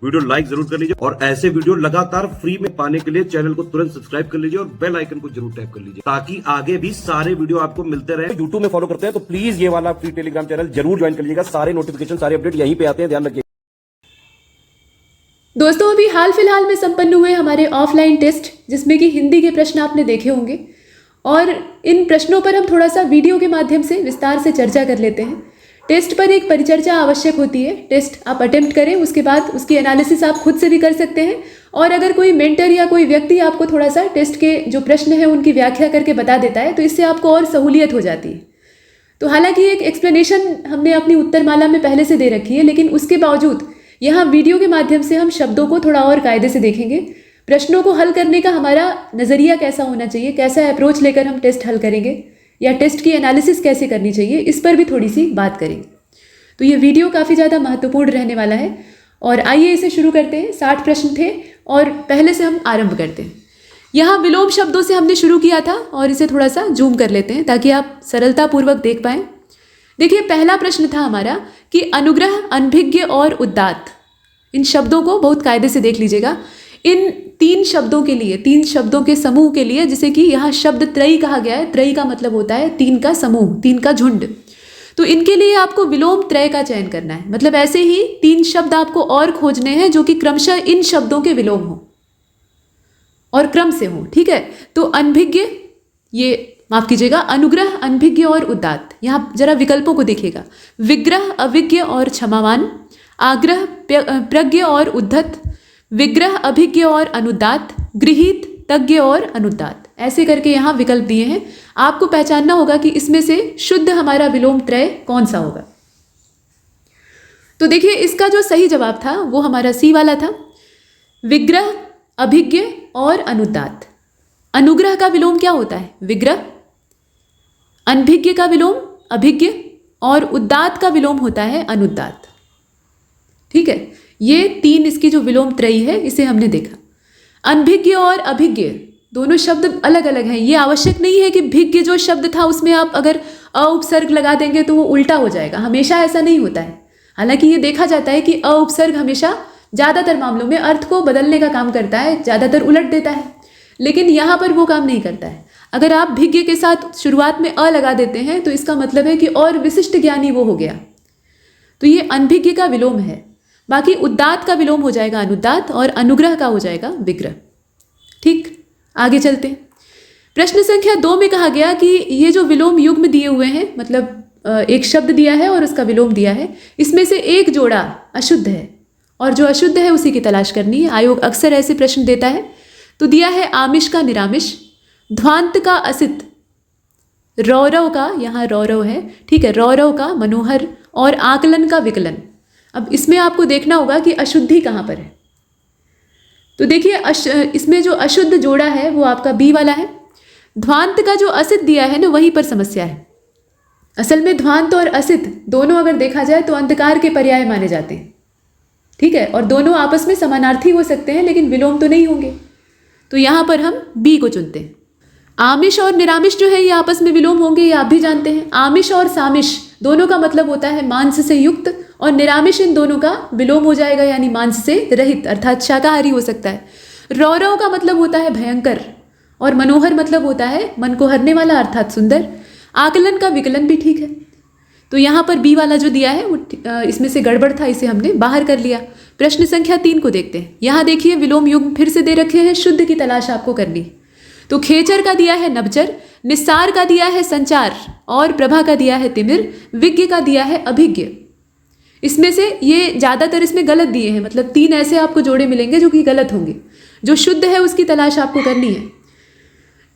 Video like जरूर कर लीजिए और ऐसे वीडियो लगातार फ्री में पाने के लिए चैनल को तुरंत सब्सक्राइब कर लीजिए और बेल आइकन को जरूर टैप कर लीजिए ताकि आगे भी सारे वीडियो आपको मिलते रहे। यूट्यूब में फॉलो करते हैं तो प्लीज ये वाला फ्री टेलीग्राम चैनल जरूर ज्वाइन कर लीजिएगा। सारे नोटिफिकेशन सारे अपडेट यहीं पे आते हैं, ध्यान रखिए। दोस्तों अभी हाल फिलहाल में संपन्न हुए हमारे ऑफलाइन टेस्ट, जिसमें कि हिंदी के प्रश्न आपने देखे होंगे और इन प्रश्नों पर हम थोड़ा सा वीडियो के माध्यम से विस्तार से चर्चा कर लेते हैं। टेस्ट पर एक परिचर्चा आवश्यक होती है। टेस्ट आप अटेम्प्ट करें, उसके बाद उसकी एनालिसिस आप खुद से भी कर सकते हैं और अगर कोई मेंटर या कोई व्यक्ति आपको थोड़ा सा टेस्ट के जो प्रश्न हैं उनकी व्याख्या करके बता देता है तो इससे आपको और सहूलियत हो जाती है। तो हालांकि एक एक्सप्लेनेशन हमने अपनी उत्तरमाला में पहले से दे रखी है, लेकिन उसके बावजूद यहाँ वीडियो के माध्यम से हम शब्दों को थोड़ा और कायदे से देखेंगे। प्रश्नों को हल करने का हमारा नज़रिया कैसा होना चाहिए, कैसा अप्रोच लेकर हम टेस्ट हल करेंगे या टेस्ट की एनालिसिस कैसे करनी चाहिए, इस पर भी थोड़ी सी बात करेंगे। तो ये वीडियो काफ़ी ज़्यादा महत्वपूर्ण रहने वाला है और आइए इसे शुरू करते हैं। 60 प्रश्न थे और पहले से हम आरंभ करते हैं। यहाँ विलोम शब्दों से हमने शुरू किया था और इसे थोड़ा सा जूम कर लेते हैं ताकि आप सरलतापूर्वक देख पाएँ। देखिए, पहला प्रश्न था हमारा कि अनुग्रह, अनभिज्ञ और उदात्त, इन शब्दों को बहुत कायदे से देख लीजिएगा। इन 3 शब्दों के लिए, 3 शब्दों के समूह के लिए, जिसे कि यहाँ शब्द त्रयी कहा गया है। त्रयी का मतलब होता है 3 का समूह, 3 का झुंड। तो इनके लिए आपको विलोम त्रय का चयन करना है। मतलब ऐसे ही 3 शब्द आपको और खोजने हैं जो कि क्रमशः इन शब्दों के विलोम हो और क्रम से हो। ठीक है, तो अनभिज्ञ, ये माफ कीजिएगा, अनुग्रह, अनभिज्ञ और उदात्त। यहाँ जरा विकल्पों को देखिएगा। विग्रह, अविज्ञ और क्षमावान। आग्रह, प्रज्ञ और उद्धत। विग्रह, अभिज्ञ और अनुदात्त। गृहीत, तज्ञ और अनुदात्त। ऐसे करके यहाँ विकल्प दिए हैं। आपको पहचानना होगा कि इसमें से शुद्ध हमारा विलोम त्रय कौन सा होगा। तो देखिए, इसका जो सही जवाब था वो हमारा सी वाला था, विग्रह, अभिज्ञ और अनुदात्त। अनुग्रह का विलोम क्या होता है? विग्रह। अनभिज्ञ का विलोम अभिज्ञ और उदात्त का विलोम होता है अनुदात्त। ठीक है, ये 3 इसकी जो विलोम त्रयी है इसे हमने देखा। अनभिज्ञ और अभिज्ञ दोनों शब्द अलग अलग हैं। ये आवश्यक नहीं है कि भिज्ञ जो शब्द था उसमें आप अगर अ उपसर्ग लगा देंगे तो वो उल्टा हो जाएगा। हमेशा ऐसा नहीं होता है। हालांकि ये देखा जाता है कि अ उपसर्ग हमेशा ज़्यादातर मामलों में अर्थ को बदलने का काम करता है, ज़्यादातर उलट देता है, लेकिन यहाँ पर वो काम नहीं करता है। अगर आप भिज्ञ के साथ शुरुआत में अ लगा देते हैं तो इसका मतलब है कि और विशिष्ट ज्ञानी वो हो गया। तो ये अनभिज्ञ का विलोम है। बाकी उदात्त का विलोम हो जाएगा अनुदात्त और अनुग्रह का हो जाएगा विग्रह। ठीक, आगे चलते हैं। प्रश्न संख्या 2 में कहा गया कि ये जो विलोम युग्म दिए हुए हैं, मतलब एक शब्द दिया है और उसका विलोम दिया है, इसमें से एक जोड़ा अशुद्ध है और जो अशुद्ध है उसी की तलाश करनी है। आयोग अक्सर ऐसे प्रश्न देता है। तो दिया है आमिष का निरामिष, ध्वांत का असित, रौरव का, यहाँ रौरव है, ठीक है, रौरव का मनोहर और आकलन का विकलन। अब इसमें आपको देखना होगा कि अशुद्धि कहाँ पर है। तो देखिए, इसमें जो अशुद्ध जोड़ा है वो आपका बी वाला है। ध्वांत का जो असित दिया है ना, वहीं पर समस्या है। असल में ध्वांत और असित दोनों अगर देखा जाए तो अंधकार के पर्याय माने जाते हैं। ठीक है, और दोनों आपस में समानार्थी हो सकते हैं लेकिन विलोम तो नहीं होंगे। तो यहाँ पर हम बी को चुनते हैं। आमिष और निरामिष जो है ये आपस में विलोम होंगे, ये आप भी जानते हैं। आमिष और सामिष दोनों का मतलब होता है मांस से युक्त, और निरामिष इन दोनों का विलोम हो जाएगा, यानी मांस से रहित अर्थात शाकाहारी हो सकता है। रौरव का मतलब होता है भयंकर और मनोहर मतलब होता है मन को हरने वाला अर्थात सुंदर। आकलन का विकलन भी ठीक है। तो यहाँ पर बी वाला जो दिया है वो इसमें से गड़बड़ था, इसे हमने बाहर कर लिया। प्रश्न संख्या 3 को देखते हैं। यहाँ देखिए, विलोम युग्म फिर से दे रखे हैं, शुद्ध की तलाश आपको करनी। तो खेचर का दिया है नभचर, निस्सार का दिया है संचार और प्रभा का दिया है तिमिर, विज्ञ का दिया है अभिज्ञ। इसमें से ये ज़्यादातर इसमें गलत दिए हैं, मतलब 3 ऐसे आपको जोड़े मिलेंगे जो कि गलत होंगे। जो शुद्ध है उसकी तलाश आपको करनी है।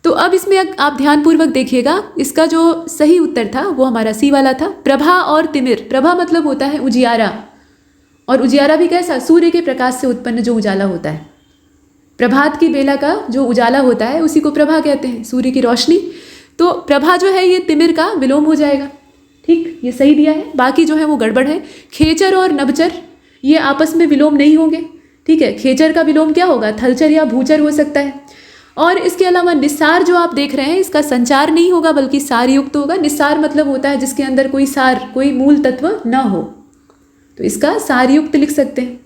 तो अब इसमें आप ध्यानपूर्वक देखिएगा, इसका जो सही उत्तर था वो हमारा सी वाला था, प्रभा और तिमिर। प्रभा मतलब होता है उजियारा, और उजियारा भी कैसा? सूर्य के प्रकाश से उत्पन्न जो उजाला होता है। प्रभात की बेला का जो उजाला होता है उसी को प्रभा कहते हैं, सूर्य की रोशनी। तो प्रभा जो है ये तिमिर का विलोम हो जाएगा। ठीक, ये सही दिया है। बाकी जो है वो गड़बड़ है। खेचर और नभचर ये आपस में विलोम नहीं होंगे। ठीक है, खेचर का विलोम क्या होगा? थलचर या भूचर हो सकता है। और इसके अलावा निस्सार जो आप देख रहे हैं इसका संचार नहीं होगा बल्कि सार युक्त होगा। निस्सार मतलब होता है जिसके अंदर कोई सार, कोई मूल तत्व न हो, तो इसका सार युक्त लिख सकते हैं।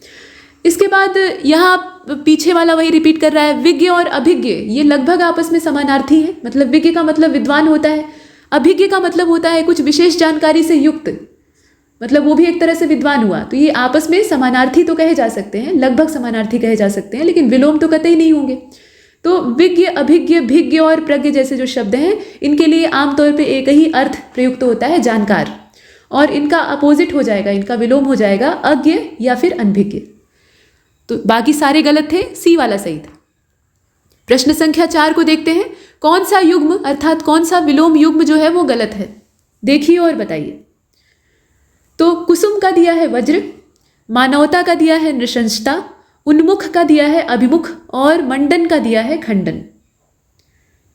इसके बाद यहाँ पीछे वाला वही रिपीट कर रहा है, विज्ञ और अभिज्ञ ये लगभग आपस में समानार्थी हैं। मतलब विज्ञ का मतलब विद्वान होता है, अभिज्ञ का मतलब होता है कुछ विशेष जानकारी से युक्त, मतलब वो भी एक तरह से विद्वान हुआ। तो ये आपस में समानार्थी तो कहे जा सकते हैं, लगभग समानार्थी कहे जा सकते हैं, लेकिन विलोम तो कतई नहीं होंगे। तो विज्ञ, अभिज्ञ, भिज्ञ और प्रज्ञ जैसे जो शब्द हैं इनके लिए आमतौर पे एक ही अर्थ प्रयुक्त होता है, जानकार, और इनका अपोजिट हो जाएगा, इनका विलोम हो जाएगा अज्ञ या फिर अनभिज्ञ। तो बाकी सारे गलत थे, सी वाला सही था। प्रश्न संख्या 4 को देखते हैं। कौन सा युग्म अर्थात कौन सा विलोम युग्म जो है वो गलत है, देखिए और बताइए। तो कुसुम का दिया है वज्र, मानवता का दिया है नृशंसता, उन्मुख का दिया है अभिमुख और मंडन का दिया है खंडन।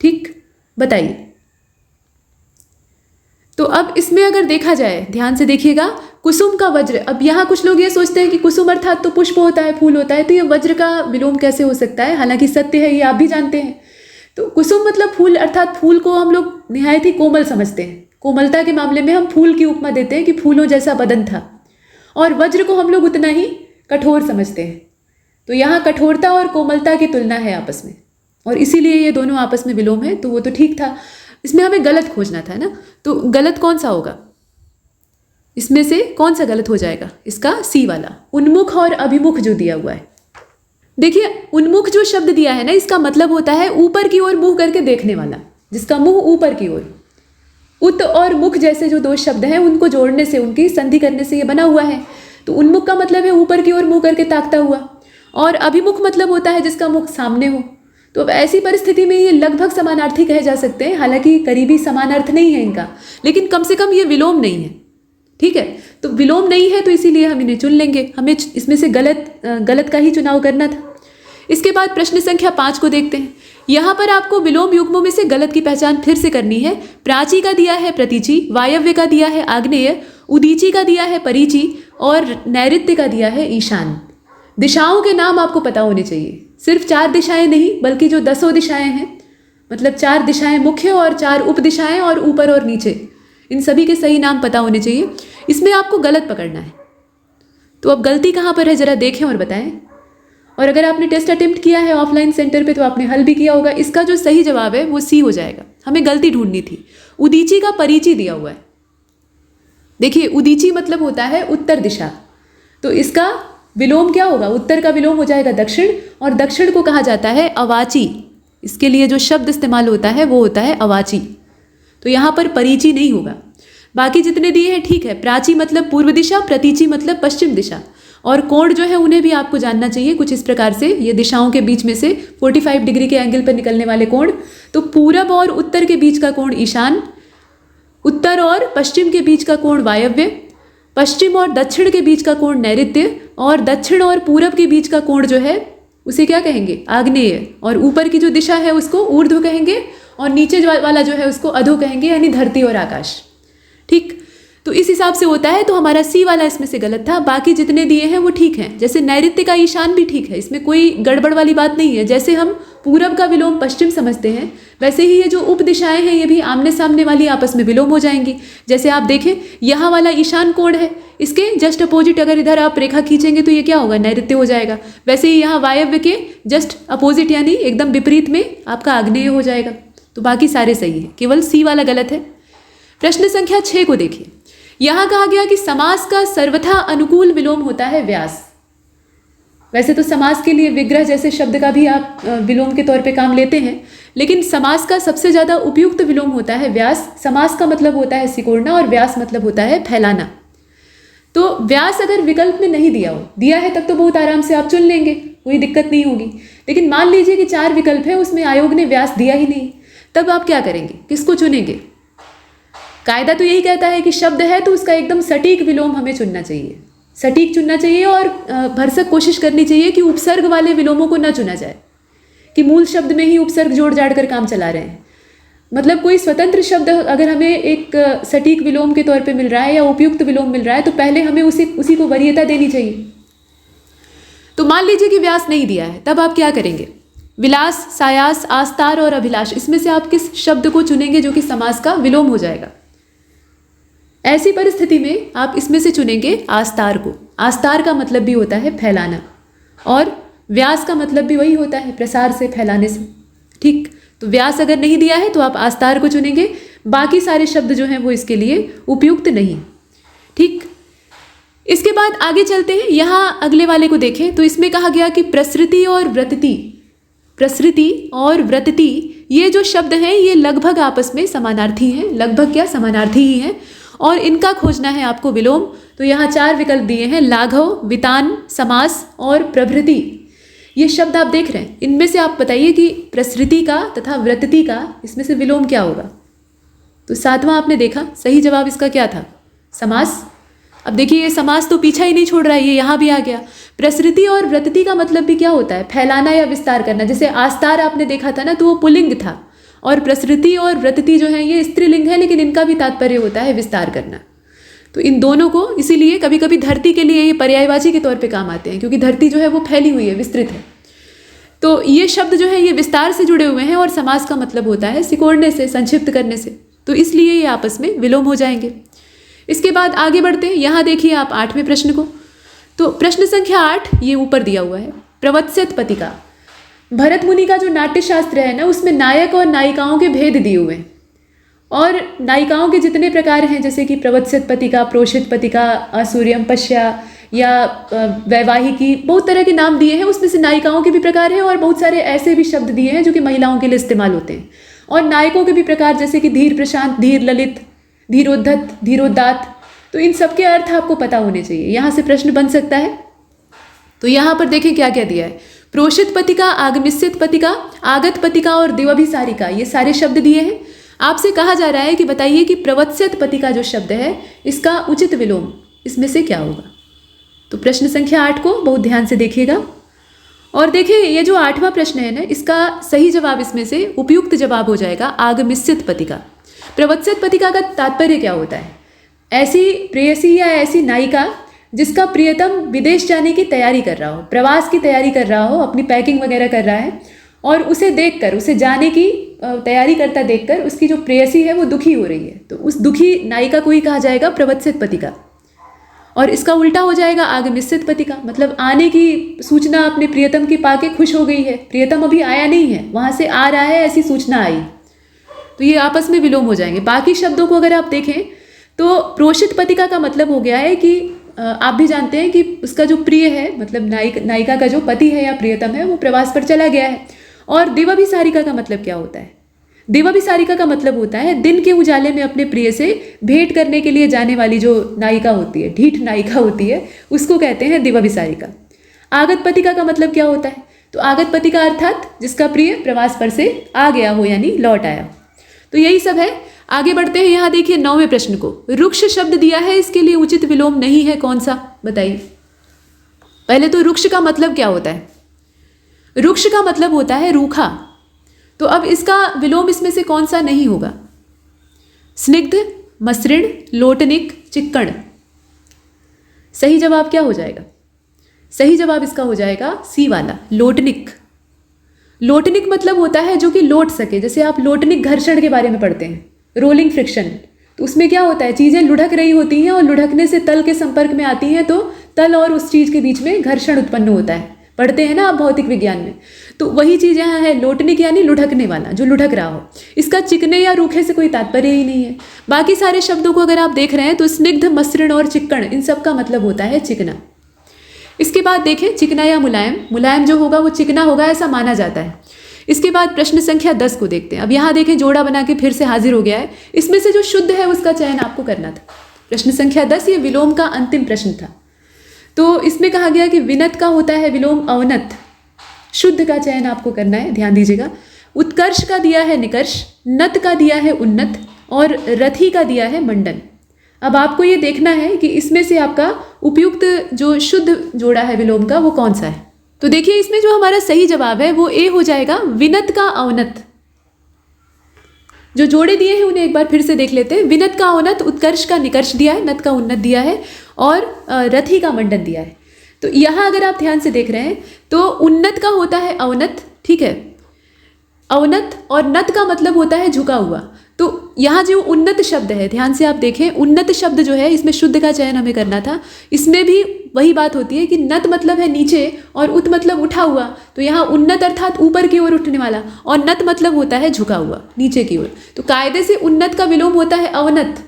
ठीक, बताइए। तो अब इसमें अगर देखा जाए, ध्यान से देखिएगा, कुसुम का वज्र। अब यहाँ कुछ लोग ये सोचते हैं कि कुसुम अर्थात तो पुष्प होता है, फूल होता है, तो ये वज्र का विलोम कैसे हो सकता है, हालांकि सत्य है, ये आप भी जानते हैं। तो कुसुम मतलब फूल, अर्थात फूल को हम लोग निहायत ही कोमल समझते हैं। कोमलता के मामले में हम फूल की उपमा देते हैं कि फूलों जैसा बदन था, और वज्र को हम लोग उतना ही कठोर समझते हैं। तो यहाँ कठोरता और कोमलता की तुलना है आपस में, और इसीलिए ये दोनों आपस में विलोम है। तो वो तो ठीक था, इसमें हमें गलत खोजना था ना। तो गलत कौन सा होगा, इसमें से कौन सा गलत हो जाएगा, इसका सी वाला, उन्मुख और अभिमुख जो दिया हुआ है। देखिए, उन्मुख जो शब्द दिया है ना, इसका मतलब होता है ऊपर की ओर मुंह करके देखने वाला, जिसका मुंह ऊपर की ओर। उत और मुख जैसे जो दो शब्द हैं उनको जोड़ने से, उनकी संधि करने से ये बना हुआ है। तो उन्मुख का मतलब है ऊपर की ओर मुंह करके ताकता हुआ, और अभिमुख मतलब होता है जिसका मुख सामने हो। तो अब ऐसी परिस्थिति में ये लगभग समानार्थी कहे जा सकते हैं, हालांकि करीबी समान अर्थ नहीं है इनका, लेकिन कम से कम ये विलोम नहीं है। ठीक है, तो विलोम नहीं है तो इसीलिए हम इन्हें चुन लेंगे, हमें इसमें से गलत का ही चुनाव करना था। इसके बाद प्रश्न संख्या 5 को देखते हैं। यहाँ पर आपको विलोम युग्मों में से गलत की पहचान फिर से करनी है। प्राची का दिया है प्रतीचि, वायव्य का दिया है आग्नेय, उदीची का दिया है परीची और नैऋत्य का दिया है ईशान। दिशाओं के नाम आपको पता होने चाहिए, सिर्फ 4 दिशाएं नहीं बल्कि जो 10 दिशाएं हैं, मतलब 4 दिशाएं मुख्य और 4 उप दिशाएं और ऊपर और नीचे, इन सभी के सही नाम पता होने चाहिए। इसमें आपको गलत पकड़ना है। तो अब गलती कहाँ पर है जरा देखें और बताएं। और अगर आपने टेस्ट अटेम्प्ट किया है ऑफलाइन सेंटर पे तो आपने हल भी किया होगा। इसका जो सही जवाब है वो सी हो जाएगा, हमें गलती ढूंढनी थी। उदीची का परीची दिया हुआ है। देखिए, उदीची मतलब होता है उत्तर दिशा, तो इसका विलोम क्या होगा, उत्तर का विलोम हो जाएगा दक्षिण, और दक्षिण को कहा जाता है अवाची। इसके लिए जो शब्द इस्तेमाल होता है वो होता है अवाची। तो यहाँ पर परीची नहीं होगा। बाकी जितने दिए हैं ठीक है, प्राची मतलब पूर्व दिशा, प्रतीची मतलब पश्चिम दिशा, और कोण जो है उन्हें भी आपको जानना चाहिए कुछ इस प्रकार से, ये दिशाओं के बीच में से 45 डिग्री के एंगल पर निकलने वाले कोण। तो पूरब और उत्तर के बीच का कोण ईशान, उत्तर और पश्चिम के बीच का कोण वायव्य, पश्चिम और दक्षिण के बीच का कोण नैऋत्य, और दक्षिण और पूरब के बीच का कोण जो है उसे क्या कहेंगे, आग्नेय, और ऊपर की जो दिशा है उसको ऊर्ध्व कहेंगे, और नीचे वाला जो है उसको अधो कहेंगे, यानी धरती और आकाश। ठीक, तो इस हिसाब से होता है। तो हमारा सी वाला इसमें से गलत था, बाकी जितने दिए हैं वो ठीक हैं। जैसे नैऋत्य का ईशान भी ठीक है, इसमें कोई गड़बड़ वाली बात नहीं है। जैसे हम पूरब का विलोम पश्चिम समझते हैं, वैसे ही ये जो उप दिशाएं हैं ये भी आमने सामने वाली आपस में विलोम हो जाएंगी। जैसे आप देखें, यहाँ वाला ईशान कोण है, इसके जस्ट अपोजिट अगर इधर आप रेखा खींचेंगे तो ये क्या होगा, नैऋत्य हो जाएगा। वैसे ही यहाँ वायव्य के जस्ट अपोजिट यानी एकदम विपरीत में आपका आग्नेय हो जाएगा। तो बाकी सारे सही है, केवल सी वाला गलत है। प्रश्न संख्या 6 को देखिए। यहाँ कहा गया कि समास का सर्वथा अनुकूल विलोम होता है व्यास। वैसे तो समास के लिए विग्रह जैसे शब्द का भी आप विलोम के तौर पे काम लेते हैं, लेकिन समास का सबसे ज़्यादा उपयुक्त विलोम होता है व्यास। समास का मतलब होता है सिकोड़ना और व्यास मतलब होता है फैलाना। तो व्यास अगर विकल्प में नहीं दिया हो, दिया है तब तो बहुत आराम से आप चुन लेंगे, कोई दिक्कत नहीं होगी। लेकिन मान लीजिए कि 4 विकल्प है, उसमें आयोग ने व्यास दिया ही नहीं, तब आप क्या करेंगे, किसको चुनेंगे? कायदा तो यही कहता है कि शब्द है तो उसका एकदम सटीक विलोम हमें चुनना चाहिए, सटीक चुनना चाहिए, और भरसक कोशिश करनी चाहिए कि उपसर्ग वाले विलोमों को न चुना जाए, कि मूल शब्द में ही उपसर्ग जोड़ जाड़ कर काम चला रहे हैं। मतलब कोई स्वतंत्र शब्द अगर हमें एक सटीक विलोम के तौर पे मिल रहा है या उपयुक्त विलोम मिल रहा है तो पहले हमें उसी को वरीयता देनी चाहिए। तो मान लीजिए कि व्यास नहीं दिया है, तब आप क्या करेंगे? विलास, सायास, आस्तार और अभिलाष, इसमें से आप किस शब्द को चुनेंगे जो कि समास का विलोम हो जाएगा? ऐसी परिस्थिति में आप इसमें से चुनेंगे आस्तार को। आस्तार का मतलब भी होता है फैलाना। और व्यास का मतलब भी वही होता है, प्रसार से, फैलाने से। ठीक, तो व्यास अगर नहीं दिया है तो आप आस्तार को चुनेंगे, बाकी सारे शब्द जो हैं वो इसके लिए उपयुक्त नहीं। ठीक, इसके बाद आगे चलते हैं, यहाँ अगले वाले को देखें तो इसमें कहा गया कि प्रसृति और व्रतति, प्रसृति और व्रतति ये जो शब्द हैं ये लगभग आपस में समानार्थी हैं, लगभग क्या, समानार्थी ही हैं, और इनका खोजना है आपको विलोम। तो यहाँ 4 विकल्प दिए हैं, लाघव, वितान, समास और प्रभृति। ये शब्द आप देख रहे हैं, इनमें से आप बताइए कि प्रसृति का तथा व्रतति का इसमें से विलोम क्या होगा। तो 7वां आपने देखा, सही जवाब इसका क्या था, समास। अब देखिए ये समास तो पीछा ही नहीं छोड़ रहा है, ये यहाँ भी आ गया। प्रसृति और व्रतति का मतलब भी क्या होता है, फैलाना या विस्तार करना। जैसे आस्तार आपने देखा था ना, तो वो पुल्लिंग था, और प्रसृति और व्रतति जो है ये स्त्रीलिंग है, लेकिन इनका भी तात्पर्य होता है विस्तार करना। तो इन दोनों को इसीलिए कभी कभी धरती के लिए ये पर्यायवाची के तौर पे काम आते हैं, क्योंकि धरती जो है वो फैली हुई है, विस्तृत है। तो ये शब्द जो है ये विस्तार से जुड़े हुए हैं, और समास का मतलब होता है सिकोड़ने से, संक्षिप्त करने से, तो इसलिए ये आपस में विलोम हो जाएंगे। इसके बाद आगे बढ़ते हैं, यहाँ देखिए आप 8वें प्रश्न को। तो प्रश्न संख्या 8 ये ऊपर दिया हुआ है, प्रवत्स्यत पतिका। भरत मुनि का जो नाट्य शास्त्र है ना, उसमें नायक और नायिकाओं के भेद दिए हुए हैं, और नायिकाओं के जितने प्रकार हैं, जैसे कि प्रवत्स्यत पतिका, प्रोषित पतिका, आसूर्यम पश्या या वैवाहिकी, बहुत तरह के नाम दिए हैं। उसमें से नायिकाओं के भी प्रकार हैं, और बहुत सारे ऐसे भी शब्द दिए हैं जो कि महिलाओं के लिए इस्तेमाल होते हैं। और नायकों के भी प्रकार, जैसे कि धीर प्रशांत, धीर ललित, धीरोद्धत, धीरोदात। तो इन सब के अर्थ आपको पता होने चाहिए, यहाँ से प्रश्न बन सकता है। तो यहाँ पर देखें क्या क्या दिया है, प्रोषित पतिका, आगमिष्यत पतिका, आगत पतिका और दिवभिसारिका, ये सारे शब्द दिए हैं। आपसे कहा जा रहा है कि बताइए कि प्रवत्स्यत पतिका जो शब्द है इसका उचित विलोम इसमें से क्या होगा। तो प्रश्न संख्या 8 को बहुत ध्यान से देखिएगा, और देखिए ये जो 8वां प्रश्न है ना, इसका सही जवाब इसमें से उपयुक्त जवाब हो जाएगा आगमिष्यत पतिका। प्रवत्स्यत पतिका का तात्पर्य क्या होता है, ऐसी प्रेयसी या ऐसी नायिका जिसका प्रियतम विदेश जाने की तैयारी कर रहा हो, प्रवास की तैयारी कर रहा हो, अपनी पैकिंग वगैरह कर रहा है, और उसे देखकर, उसे जाने की तैयारी करता देखकर उसकी जो प्रेयसी है वो दुखी हो रही है, तो उस दुखी नायिका को ही कहा जाएगा प्रवत्स्यत पतिका। और इसका उल्टा हो जाएगा आगमिष्यत पतिका, मतलब आने की सूचना अपने प्रियतम की पाके खुश हो गई है, प्रियतम अभी आया नहीं है, वहाँ से आ रहा है ऐसी सूचना आई, तो ये आपस में विलोम हो जाएंगे। बाकी शब्दों को अगर आप देखें तो प्रोषित पतिका का मतलब हो गया है कि आप भी जानते हैं कि उसका जो प्रिय है, मतलब नायिका का जो पति है या प्रियतम है, वो प्रवास पर चला गया है। और दिवभिसारिका का मतलब क्या होता है, दिवभिसारिका का मतलब होता है दिन के उजाले में अपने प्रिय से भेंट करने के लिए जाने वाली जो नायिका होती है, ढीठ नायिका होती है, उसको कहते हैं दिवभिसारिका। आगत पतिका का मतलब क्या होता है, तो आगत पतिका अर्थात जिसका प्रिय प्रवास पर से आ गया हो, यानी लौट आया। तो यही सब है। आगे बढ़ते हैं, यहाँ देखिए 9वें प्रश्न को, रुक्ष शब्द दिया है, इसके लिए उचित विलोम नहीं है, कौन सा बताइए। पहले तो रुक्ष का मतलब क्या होता है, रुक्ष का मतलब होता है रूखा, तो अब इसका विलोम इसमें से कौन सा नहीं होगा, स्निग्ध, मसृण, लोटनिक, चिक्कण। सही जवाब क्या हो जाएगा, सही जवाब इसका हो जाएगा सी वाला, लोटनिक। लोटनिक मतलब होता है जो कि लौट सके, जैसे आप लोटनिक घर्षण के बारे में पढ़ते हैं, रोलिंग फ्रिक्शन, तो उसमें क्या होता है, चीज़ें लुढ़क रही होती हैं और लुढ़कने से तल के संपर्क में आती हैं, तो तल और उस चीज़ के बीच में घर्षण उत्पन्न होता है, पढ़ते हैं ना आप भौतिक विज्ञान में। तो वही चीज़ यहाँ है, लोटनिक यानी लुढ़कने वाला, जो लुढ़क रहा हो। इसका चिकने या रूखे से कोई तात्पर्य ही नहीं है। बाकी सारे शब्दों को अगर आप देख रहे हैं तो स्निग्ध, मसृण और चिक्कण, इन सब का मतलब होता है चिकना। इसके बाद देखें चिकना या मुलायम, मुलायम जो होगा वो चिकना होगा ऐसा माना जाता है। इसके बाद प्रश्न संख्या 10 को देखते हैं। अब यहाँ देखें जोड़ा बना के फिर से हाजिर हो गया है, इसमें से जो शुद्ध है उसका चयन आपको करना था। प्रश्न संख्या 10 ये विलोम का अंतिम प्रश्न था। तो इसमें कहा गया कि विनत का होता है विलोम अवनत, शुद्ध का चयन आपको करना है, ध्यान दीजिएगा। उत्कर्ष का दिया है निकर्ष, नत का दिया है उन्नत और रथी का दिया है मंडन। अब आपको ये देखना है कि इसमें से आपका उपयुक्त जो शुद्ध जोड़ा है विलोम का वो कौन सा है। तो देखिए इसमें जो हमारा सही जवाब है वो ए हो जाएगा, विनत का अवनत। जो जोड़े दिए हैं उन्हें एक बार फिर से देख लेते हैं। विनत का अवनत, उत्कर्ष का निकर्ष दिया है, नत का उन्नत दिया है और रथी का मंडन दिया है। तो यहाँ अगर आप ध्यान से देख रहे हैं तो उन्नत का होता है अवनत, ठीक है, अवनत, और नत का मतलब होता है झुका हुआ। तो यहाँ जो उन्नत शब्द है, ध्यान से आप देखें, उन्नत शब्द जो है इसमें शुद्ध का चयन हमें करना था। इसमें भी वही बात होती है कि नत मतलब है नीचे और उत मतलब उठा हुआ, तो यहाँ उन्नत अर्थात ऊपर की ओर उठने वाला, और नत मतलब होता है झुका हुआ नीचे की ओर। तो कायदे से उन्नत का विलोम होता है अवनत,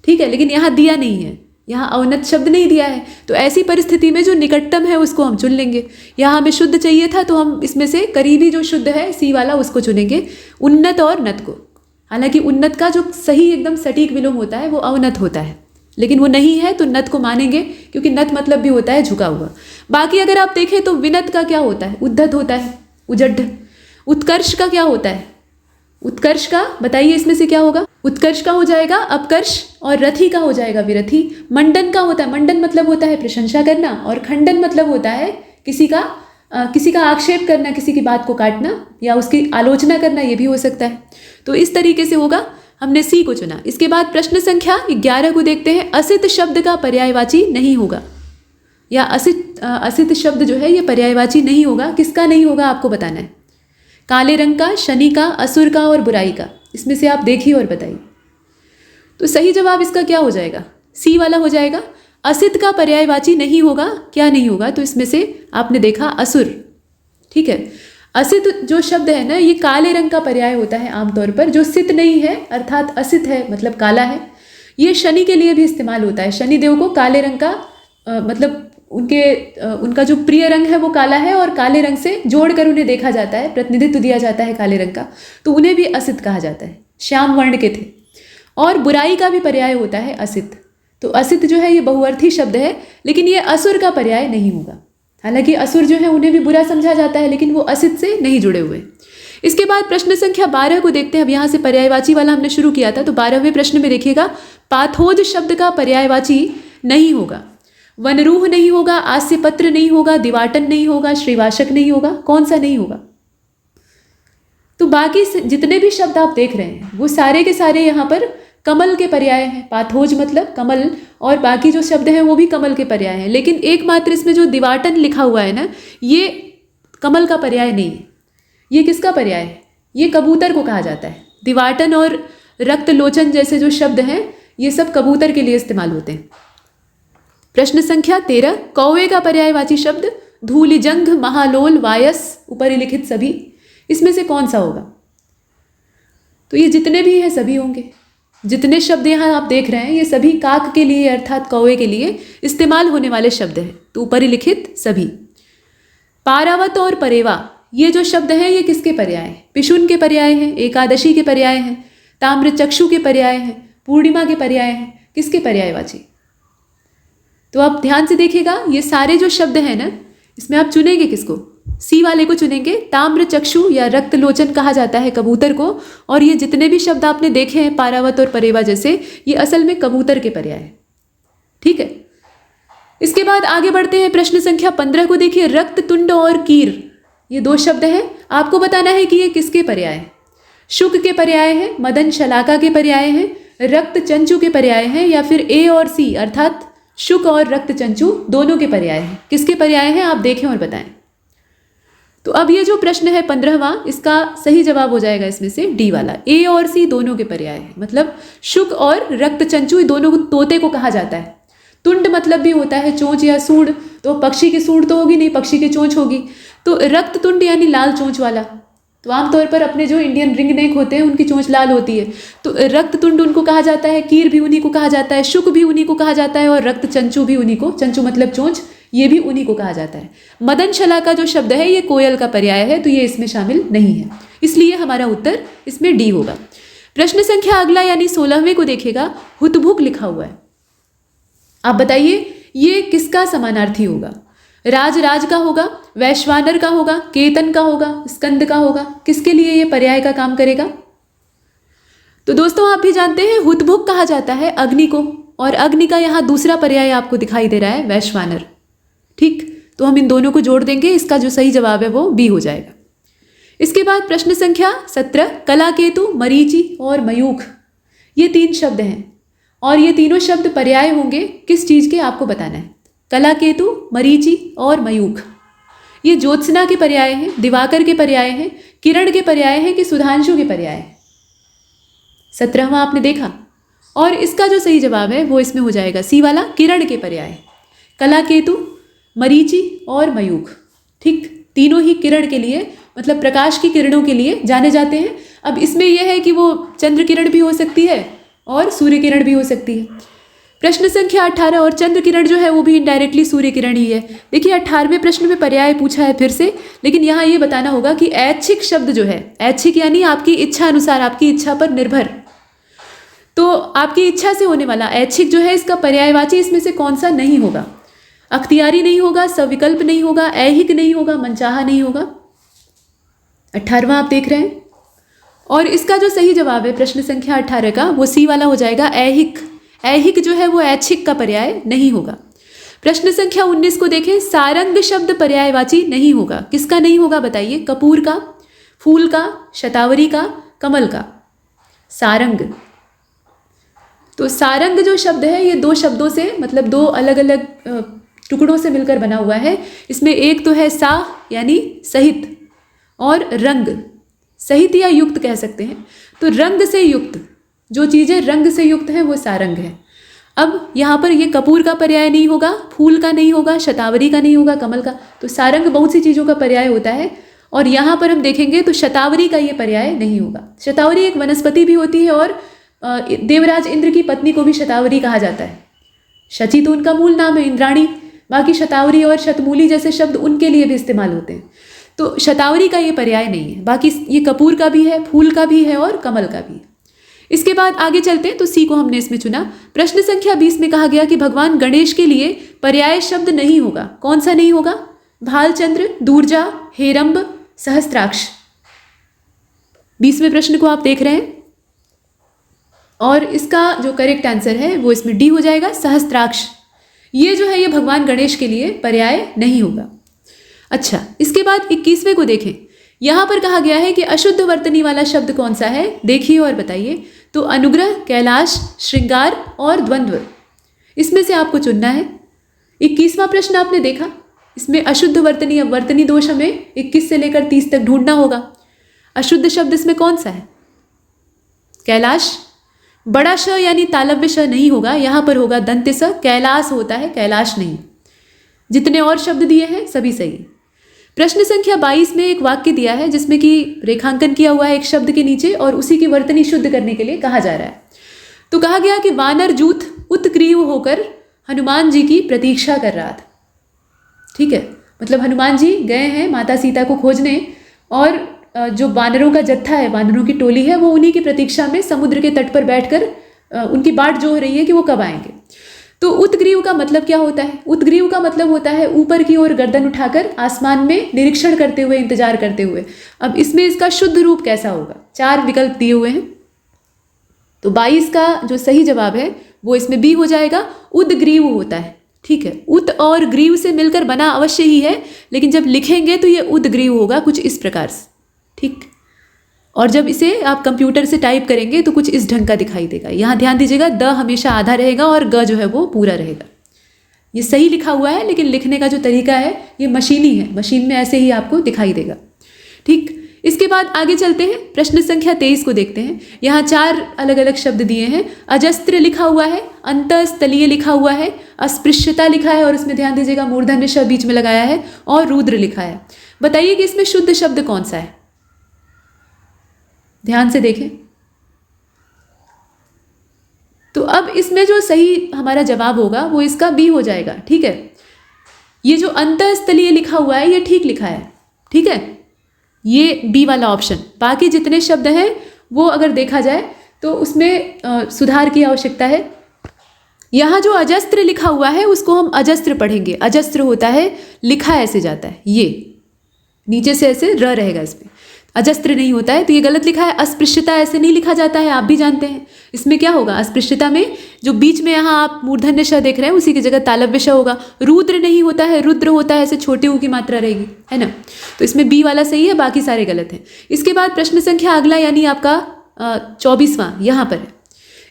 ठीक है, लेकिन यहाँ दिया नहीं है, यहाँ अवनत शब्द नहीं दिया है। तो ऐसी परिस्थिति में जो निकटतम है उसको हम चुन लेंगे। यहाँ हमें शुद्ध चाहिए था तो हम इसमें से करीबी जो शुद्ध है सी वाला उसको चुनेंगे, उन्नत और नत को। हालांकि उन्नत का जो सही एकदम सटीक विलोम होता है वो अवनत होता है, लेकिन वो नहीं है तो नत को मानेंगे, क्योंकि नत मतलब भी होता है झुका हुआ। बाकी अगर आप देखें तो विनत का क्या होता है, उद्धत होता है, उजड्ढ। उत्कर्ष का क्या होता है, उत्कर्ष का बताइए इसमें से क्या होगा। उत्कर्ष का हो जाएगा अपकर्ष, और रथी का हो जाएगा विरथी। मंडन का होता है, मंडन मतलब होता है प्रशंसा करना, और खंडन मतलब होता है किसी का आक्षेप करना, किसी की बात को काटना या उसकी आलोचना करना, ये भी हो सकता है। तो इस तरीके से होगा, हमने सी को चुना। इसके बाद प्रश्न संख्या 11 को देखते हैं। असित शब्द का पर्यायवाची नहीं होगा, या असित शब्द जो है ये पर्यायवाची नहीं होगा। किसका नहीं होगा आपको बताना है, काले रंग का, शनि का, असुर का और बुराई का। इसमें से आप देखिए और बताइए। तो सही जवाब इसका क्या हो जाएगा, सी वाला हो जाएगा। असित का पर्यायवाची नहीं होगा, क्या नहीं होगा, तो इसमें से आपने देखा असुर, ठीक है। असित जो शब्द है ना ये काले रंग का पर्याय होता है आमतौर पर, जो सित नहीं है अर्थात असित है मतलब काला है। ये शनि के लिए भी इस्तेमाल होता है, शनि देव को काले रंग का मतलब उनका जो प्रिय रंग है वो काला है, और काले रंग से जोड़कर उन्हें देखा जाता है, प्रतिनिधित्व दिया जाता है काले रंग का, तो उन्हें भी असित कहा जाता है, श्याम वर्ण के थे। और बुराई का भी पर्याय होता है असित। तो असित जो है ये बहुअर्थी शब्द है, लेकिन ये असुर का पर्याय नहीं होगा। हालांकि असुर जो है उन्हें भी बुरा समझा जाता है, लेकिन वो असित से नहीं जुड़े हुए। इसके बाद प्रश्न संख्या 12 को देखते हैं। अब यहाँ से पर्यायवाची वाला हमने शुरू किया था, तो 12वें प्रश्न में देखिएगा, पाथोज शब्द का पर्यायवाची नहीं होगा। वनरूह नहीं होगा, आस्य पत्र नहीं होगा, दिवाटन नहीं होगा, श्रीवाशक नहीं होगा। कौन सा नहीं होगा, तो बाकी जितने भी शब्द आप देख रहे हैं वो सारे के सारे यहाँ पर कमल के पर्याय हैं। पाथोज मतलब कमल, और बाकी जो शब्द हैं वो भी कमल के पर्याय हैं। लेकिन एकमात्र इसमें जो दिवाटन लिखा हुआ है ना, ये कमल का पर्याय नहीं है। ये किसका पर्याय है, ये कबूतर को कहा जाता है। दिवाटन और रक्तलोचन जैसे जो शब्द हैं ये सब कबूतर के लिए इस्तेमाल होते हैं। प्रश्न संख्या 13, कौवे का पर्यायवाची शब्द धूलिजंघ, महालोल, वायस, ऊपरिलिखित सभी। इसमें से कौन सा होगा, तो ये जितने भी हैं सभी होंगे। जितने शब्द यहाँ आप देख रहे हैं ये सभी काक के लिए अर्थात कौवे के लिए इस्तेमाल होने वाले शब्द हैं, तो ऊपरिलिखित सभी। पारावत और परेवा ये जो शब्द हैं ये किसके पर्याय हैं, पिशुन के पर्याय हैं, एकादशी के पर्याय हैं, ताम्रचक्षु के पर्याय हैं, पूर्णिमा के पर्याय हैं। किसके पर्यायवाची, तो आप ध्यान से देखिएगा, ये सारे जो शब्द हैं ना इसमें आप चुनेंगे किसको, सी वाले को चुनेंगे। ताम्रचक्षु या रक्तलोचन कहा जाता है कबूतर को, और ये जितने भी शब्द आपने देखे हैं पारावत और परेवा जैसे, ये असल में कबूतर के पर्याय है, ठीक है। इसके बाद आगे बढ़ते हैं। प्रश्न संख्या 15 को देखिए, रक्ततुंड और कीर ये दो शब्द हैं। आपको बताना है कि ये किसके पर्याय हैं। शुक के पर्याय हैं, मदन शलाका के पर्याय हैं, रक्त चंचु के पर्याय हैं, या फिर ए और सी अर्थात शुक और रक्त चंचु दोनों के पर्याय हैं। किसके पर्याय हैं आप देखें और बताएं। तो अब ये जो प्रश्न है 15वां, इसका सही जवाब हो जाएगा इसमें से डी वाला, ए और सी दोनों के पर्याय है। मतलब शुक और रक्त चंचु दोनों को तोते को कहा जाता है। तुंड मतलब भी होता है चोंच या सूंड, तो पक्षी की सूंड तो होगी नहीं, पक्षी की चोंच होगी। तो रक्त तुंड यानी लाल चोंच वाला, तो आमतौर पर अपने जो इंडियन रिंग नेक होते हैं उनकी चोंच लाल होती है, तो रक्त तुंड उनको कहा जाता है, कीर भी उन्हीं को कहा जाता है, शुक भी उन्हीं को कहा जाता है, और रक्त चंचु भी उन्हीं को, चंचु मतलब चोंच, ये भी उन्हीं को कहा जाता है। मदन शला का जो शब्द है ये कोयल का पर्याय है, तो ये इसमें शामिल नहीं है, इसलिए हमारा उत्तर इसमें डी होगा। प्रश्न संख्या अगला यानी 16वें को देखिएगा, हुतभुक लिखा हुआ है। आप बताइए ये किसका समानार्थी होगा। राज का होगा, वैश्वानर का होगा, केतन का होगा, स्कंद का होगा। किसके लिए ये पर्याय का काम करेगा। तो दोस्तों आप भी जानते हैं हुतभुक कहा जाता है अग्नि को, और अग्नि का यहाँ दूसरा पर्याय आपको दिखाई दे रहा है वैश्वानर, ठीक। तो हम इन दोनों को जोड़ देंगे, इसका जो सही जवाब है वो बी हो जाएगा। इसके बाद प्रश्न संख्या 17, कलाकेतु, मरीचि और मयूख ये 3 शब्द हैं, और ये तीनों शब्द पर्याय होंगे किस चीज़ के आपको बताना है। कलाकेतु, मरीचि और मयूख ये ज्योत्सना के पर्याय हैं, दिवाकर के पर्याय हैं, किरण के पर्याय हैं कि सुधांशु के पर्याय हैं। 17वां आपने देखा, और इसका जो सही जवाब है वो इसमें हो जाएगा सी वाला, किरण के पर्याय। कलाकेतु, मरीचि और मयूख। ठीक, तीनों ही किरण के लिए मतलब प्रकाश की किरणों के लिए जाने जाते हैं। अब इसमें यह है कि वो चंद्र किरण भी हो सकती है और सूर्य किरण भी हो सकती है। प्रश्न संख्या 18, और चंद्र किरण जो है वो भी इनडायरेक्टली सूर्य किरण ही है। देखिए 18वें प्रश्न में पर्याय पूछा है फिर से, लेकिन यहाँ ये बताना होगा कि ऐच्छिक शब्द जो है, ऐच्छिक यानी आपकी इच्छा अनुसार, आपकी इच्छा पर निर्भर, तो आपकी इच्छा से होने वाला ऐच्छिक जो है इसका पर्यायवाची इसमें से कौन सा नहीं होगा? अख्तियारी नहीं होगा, सविकल्प नहीं होगा, ऐहिक नहीं होगा, मनचाहा नहीं होगा। 18वां आप देख रहे हैं, और इसका जो सही जवाब है प्रश्न संख्या 18 का वो सी वाला हो जाएगा, ऐहिक। ऐहिक जो है वो ऐच्छिक का पर्याय नहीं होगा। प्रश्न संख्या 19 को देखें, सारंग शब्द पर्यायवाची नहीं होगा। किसका नहीं होगा बताइए? कपूर का, फूल का, शतावरी का, कमल का। सारंग, तो सारंग जो शब्द है ये दो शब्दों से मतलब दो अलग अलग टुकड़ों से मिलकर बना हुआ है। इसमें एक तो है सा यानी सहित, और रंग, सहित या युक्त कह सकते हैं। तो रंग से युक्त, जो चीज़ें रंग से युक्त हैं वो सारंग है। अब यहाँ पर ये कपूर का पर्याय नहीं होगा, फूल का नहीं होगा, शतावरी का नहीं होगा, कमल का। तो सारंग बहुत सी चीज़ों का पर्याय होता है, और यहाँ पर हम देखेंगे तो शतावरी का ये पर्याय नहीं होगा। शतावरी एक वनस्पति भी होती है, और देवराज इंद्र की पत्नी को भी शतावरी कहा जाता है। शची तो उनका मूल नाम है, इंद्राणी। बाकी शतावरी और शतमूली जैसे शब्द उनके लिए भी इस्तेमाल होते हैं। तो शतावरी का ये पर्याय नहीं है। बाकी ये कपूर का भी है, फूल का भी है और कमल का भी है। इसके बाद आगे चलते हैं, तो सी को हमने इसमें चुना। प्रश्न संख्या 20 में कहा गया कि भगवान गणेश के लिए पर्याय शब्द नहीं होगा। कौन सा नहीं होगा? भालचंद्र, दूर्जा, हेरंब, सहस्त्राक्ष। 20वें प्रश्न को आप देख रहे हैं, और इसका जो करेक्ट आंसर है वो इसमें डी हो जाएगा, सहस्त्राक्ष। ये जो है ये भगवान गणेश के लिए पर्याय नहीं होगा। अच्छा, इसके बाद 21वें को देखें। यहाँ पर कहा गया है कि अशुद्ध वर्तनी वाला शब्द कौन सा है, देखिए और बताइए। तो अनुग्रह, कैलाश, श्रृंगार और द्वंद्व, इसमें से आपको चुनना है। 21वां प्रश्न आपने देखा, इसमें अशुद्ध वर्तनी, अब वर्तनी दोष हमें 21 से लेकर 30 तक ढूंढना होगा। अशुद्ध शब्द इसमें कौन सा है? कैलाश। बड़ा श यानी तालव्य श नहीं होगा, यहाँ पर होगा दंत्य स। कैलाश होता है, कैलाश नहीं। जितने और शब्द दिए हैं सभी सही। प्रश्न संख्या 22 में एक वाक्य दिया है जिसमें कि रेखांकन किया हुआ है एक शब्द के नीचे, और उसी की वर्तनी शुद्ध करने के लिए कहा जा रहा है। तो कहा गया कि वानर जूथ उत्ग्रीव होकर हनुमान जी की प्रतीक्षा कर रहा था। ठीक है, मतलब हनुमान जी गए हैं माता सीता को खोजने, और जो वानरों का जत्था है, वानरों की टोली है, वो उन्हीं की प्रतीक्षा में समुद्र के तट पर बैठकर उनकी बाट जोह रही है कि वो कब आएंगे। तो उत्ग्रीव का मतलब क्या होता है? उत्ग्रीव का मतलब होता है ऊपर की ओर गर्दन उठाकर आसमान में निरीक्षण करते हुए, इंतजार करते हुए। अब इसमें इसका शुद्ध रूप कैसा होगा? 4 विकल्प दिए हुए हैं। तो 22 का जो सही जवाब है वो इसमें बी हो जाएगा, उद्ग्रीव होता है। ठीक है, उत और ग्रीव से मिलकर बना अवश्य ही है, लेकिन जब लिखेंगे तो ये उद्ग्रीव होगा कुछ इस प्रकार से। ठीक, और जब इसे आप कंप्यूटर से टाइप करेंगे तो कुछ इस ढंग का दिखाई देगा। यहाँ ध्यान दीजिएगा, द हमेशा आधा रहेगा और ग जो है वो पूरा रहेगा। ये सही लिखा हुआ है, लेकिन लिखने का जो तरीका है ये मशीनी है, मशीन में ऐसे ही आपको दिखाई देगा। ठीक, इसके बाद आगे चलते हैं, प्रश्न संख्या 23 को देखते हैं। यहाँ 4 अलग अलग शब्द दिए हैं। अजस्त्र लिखा हुआ है, अंतःस्थलीय लिखा हुआ है, अस्पृश्यता लिखा है, और इसमें ध्यान दीजिएगा मूर्धन्य श बीच में लगाया है, और रुद्र लिखा है। बताइए कि इसमें शुद्ध शब्द कौन सा है? ध्यान से देखें। तो अब इसमें जो सही हमारा जवाब होगा वो इसका बी हो जाएगा। ठीक है, ये जो अंतःस्थलीय लिखा हुआ है ये ठीक लिखा है। ठीक है, ये बी वाला ऑप्शन। बाकी जितने शब्द हैं वो अगर देखा जाए तो उसमें सुधार की आवश्यकता है। यहाँ जो अजस्त्र लिखा हुआ है उसको हम अजस्त्र पढ़ेंगे। अजस्त्र होता है लिखा ऐसे जाता है, ये नीचे से ऐसे र रहेगा, इसमें अजस्त्र नहीं होता है, तो ये गलत लिखा है। अस्पृश्यता ऐसे नहीं लिखा जाता है, आप भी जानते हैं। इसमें क्या होगा? अस्पृश्यता में जो बीच में यहाँ आप मूर्धन्य श देख रहे हैं उसी की जगह तालव्य श होगा। रुद्र नहीं होता है, रुद्र होता है, ऐसे छोटे ऊ की मात्रा रहेगी, है ना। तो इसमें बी वाला सही है, बाकी सारे गलत हैं। इसके बाद प्रश्न संख्या अगला यानी आपका 24वां यहाँ पर है।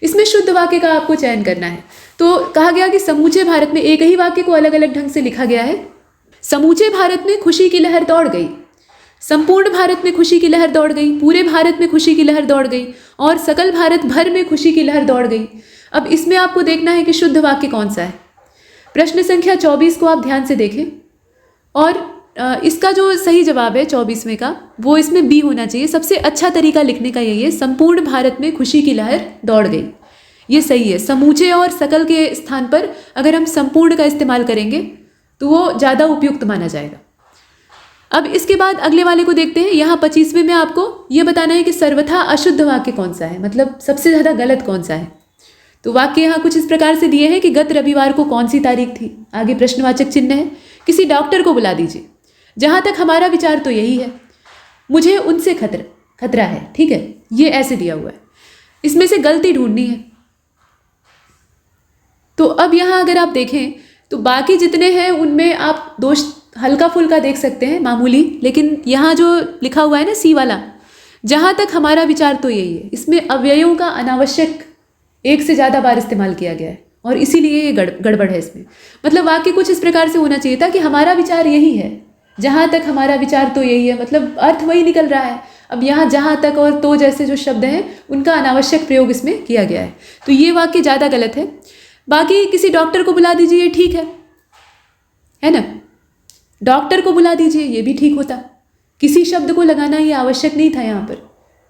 इसमें शुद्ध वाक्य का आपको चयन करना है। तो कहा गया कि समूचे भारत में, एक ही वाक्य को अलग अलग ढंग से लिखा गया है। समूचे भारत में खुशी की लहर दौड़ गई, संपूर्ण भारत में खुशी की लहर दौड़ गई, पूरे भारत में खुशी की लहर दौड़ गई, और सकल भारत भर में खुशी की लहर दौड़ गई। अब इसमें आपको देखना है कि शुद्ध वाक्य कौन सा है। प्रश्न संख्या 24 को आप ध्यान से देखें और इसका जो सही जवाब है 24वें का वो इसमें बी होना चाहिए। सबसे अच्छा तरीका लिखने का यही है, संपूर्ण भारत में खुशी की लहर दौड़ गई। ये सही है। समूचे और सकल के स्थान पर अगर हम संपूर्ण का इस्तेमाल करेंगे तो वो ज़्यादा उपयुक्त माना जाएगा। अब इसके बाद अगले वाले को देखते हैं। यहाँ 25वें में आपको ये बताना है कि सर्वथा अशुद्ध वाक्य कौन सा है, मतलब सबसे ज़्यादा गलत कौन सा है। तो वाक्य यहाँ कुछ इस प्रकार से दिए हैं कि गत रविवार को कौन सी तारीख थी, आगे प्रश्नवाचक चिन्ह है, किसी डॉक्टर को बुला दीजिए, जहाँ तक हमारा विचार तो यही है, मुझे उनसे खतरा है। ठीक है, ये ऐसे दिया हुआ है। इसमें से गलती ढूंढनी है। तो अब यहाँ अगर आप देखें तो बाकी जितने हैं उनमें आप दोष हल्का फुल्का देख सकते हैं, मामूली, लेकिन यहाँ जो लिखा हुआ है ना सी वाला, जहाँ तक हमारा विचार तो यही है, इसमें अव्ययों का अनावश्यक एक से ज़्यादा बार इस्तेमाल किया गया है और इसीलिए ये गड़बड़ है इसमें। मतलब वाक्य कुछ इस प्रकार से होना चाहिए था कि हमारा विचार यही है, जहाँ तक हमारा विचार तो यही है, मतलब अर्थ वही निकल रहा है। अब यहाँ जहाँ तक और तो जैसे जो शब्द हैं उनका अनावश्यक प्रयोग इसमें किया गया है, तो ये वाक्य ज़्यादा गलत है। बाकी किसी डॉक्टर को बुला दीजिए, ठीक है ना, डॉक्टर को बुला दीजिए, ये भी ठीक होता। किसी शब्द को लगाना ये आवश्यक नहीं था यहाँ पर।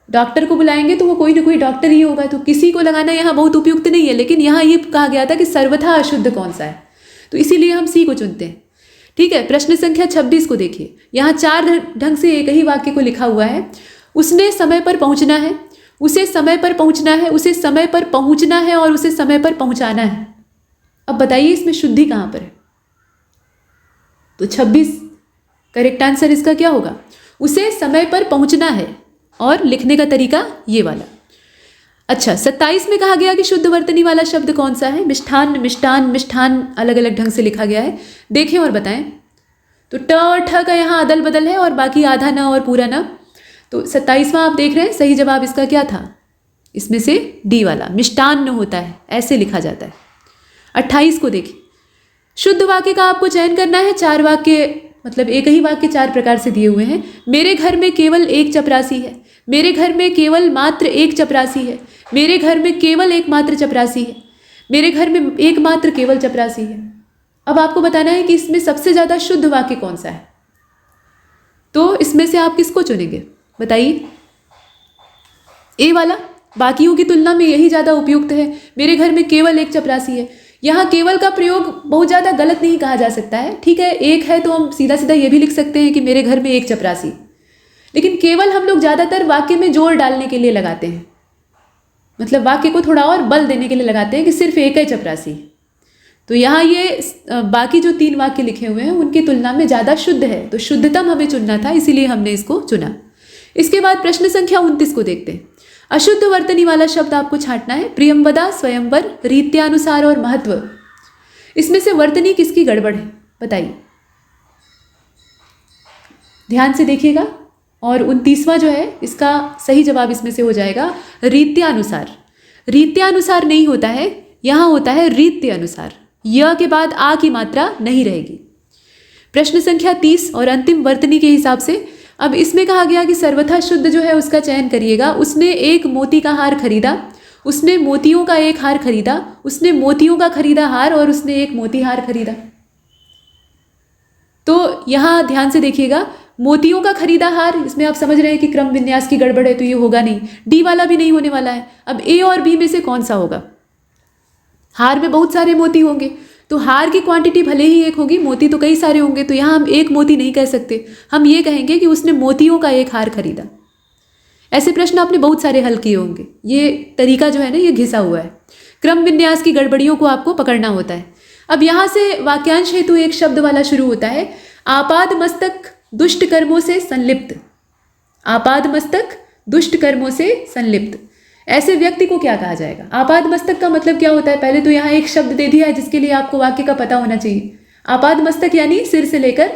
डॉक्टर को बुलाएंगे तो वो कोई ना कोई डॉक्टर ही होगा, तो किसी को लगाना यहाँ बहुत उपयुक्त नहीं है। लेकिन यहाँ ये कहा गया था कि सर्वथा अशुद्ध कौन सा है, तो इसीलिए हम सी को चुनते हैं। ठीक है, प्रश्न संख्या 26 को देखिए। यहाँ 4 ढंग से एक ही वाक्य को लिखा हुआ है। उसने समय पर पहुँचना है, उसे समय पर पहुँचना है, उसे समय पर पहुँचना है और उसे समय पर पहुँचाना है। अब बताइए इसमें शुद्धि कहाँ पर है? तो 26 करेक्ट आंसर इसका क्या होगा? उसे समय पर पहुँचना है और लिखने का तरीका ये वाला। अच्छा, 27 में कहा गया कि शुद्ध वर्तनी वाला शब्द कौन सा है? मिष्ठान, मिष्टान, मिष्ठान अलग अलग ढंग से लिखा गया है, देखें और बताएं। तो ट और ठ का यहाँ अदल बदल है और बाकी आधा न और पूरा न। तो 27वां आप देख रहे हैं, सही जवाब इसका क्या था? इसमें से डी वाला मिष्टान्न होता है, ऐसे लिखा जाता है। 28 को देखिए। शुद्ध वाक्य का आपको चयन करना है। 4 वाक्य, मतलब एक ही वाक्य 4 प्रकार से दिए हुए हैं। मेरे घर में केवल एक चपरासी है, मेरे घर में केवल मात्र एक चपरासी है, मेरे घर में केवल एकमात्र चपरासी है, मेरे घर में एकमात्र केवल चपरासी है। अब आपको बताना है कि इसमें सबसे ज़्यादा शुद्ध वाक्य कौन सा है। तो इसमें से आप किसको चुनेंगे बताइए? ए वाला, बाकियों की तुलना में यही ज़्यादा उपयुक्त है। मेरे घर में केवल एक चपरासी है। यहाँ केवल का प्रयोग बहुत ज़्यादा गलत नहीं कहा जा सकता है। ठीक है, एक है तो हम सीधा सीधा ये भी लिख सकते हैं कि मेरे घर में एक चपरासी, लेकिन केवल हम लोग ज़्यादातर वाक्य में जोर डालने के लिए लगाते हैं, मतलब वाक्य को थोड़ा और बल देने के लिए लगाते हैं कि सिर्फ एक है चपरासी। तो यहाँ ये बाकी जो 3 वाक्य लिखे हुए हैं उनकी तुलना में ज़्यादा शुद्ध है, तो शुद्धतम हमें चुनना था, इसीलिए हमने इसको चुना। इसके बाद प्रश्न संख्या 29 को देखते हैं। अशुद्ध वर्तनी वाला शब्द आपको छांटना है। प्रियंवदा, स्वयंवर, रीत्यानुसार और महत्व। इसमें से वर्तनी किसकी गड़बड़ है बताइए? ध्यान से देखिएगा। और 29वां जो है इसका सही जवाब इसमें से हो जाएगा रीत्यानुसार। रीत्यानुसार नहीं होता है, यहाँ होता है रीत्य अनुसार। य के बाद आ की मात्रा नहीं रहेगी। प्रश्न संख्या 30 और अंतिम वर्तनी के हिसाब से अब इसमें कहा गया कि सर्वथा शुद्ध जो है उसका चयन करिएगा। उसने एक मोती का हार खरीदा, उसने मोतियों का एक हार खरीदा, उसने मोतियों का खरीदा हार और उसने एक मोती हार खरीदा। तो यहाँ ध्यान से देखिएगा, मोतियों का खरीदा हार, इसमें आप समझ रहे हैं कि क्रम विन्यास की गड़बड़ है, तो ये होगा नहीं। डी वाला भी नहीं होने वाला है। अब ए और बी में से कौन सा होगा? हार में बहुत सारे मोती होंगे, तो हार की क्वांटिटी भले ही एक होगी, मोती तो कई सारे होंगे, तो यहाँ हम एक मोती नहीं कह सकते, हम ये कहेंगे कि उसने मोतियों का एक हार खरीदा। ऐसे प्रश्न आपने बहुत सारे हल किए होंगे। ये तरीका जो है ना, ये घिसा हुआ है। क्रम विन्यास की गड़बड़ियों को आपको पकड़ना होता है। अब यहाँ से वाक्यांश हेतु एक शब्द वाला शुरू होता है। आपाद मस्तक दुष्ट कर्मों से संलिप्त। आपाद मस्तक दुष्ट कर्मों से संलिप्त, ऐसे व्यक्ति को क्या कहा जाएगा? आपाद मस्तक का मतलब क्या होता है? पहले तो यहाँ एक शब्द दे दिया है जिसके लिए आपको वाक्य का पता होना चाहिए। आपाद मस्तक यानी सिर से लेकर,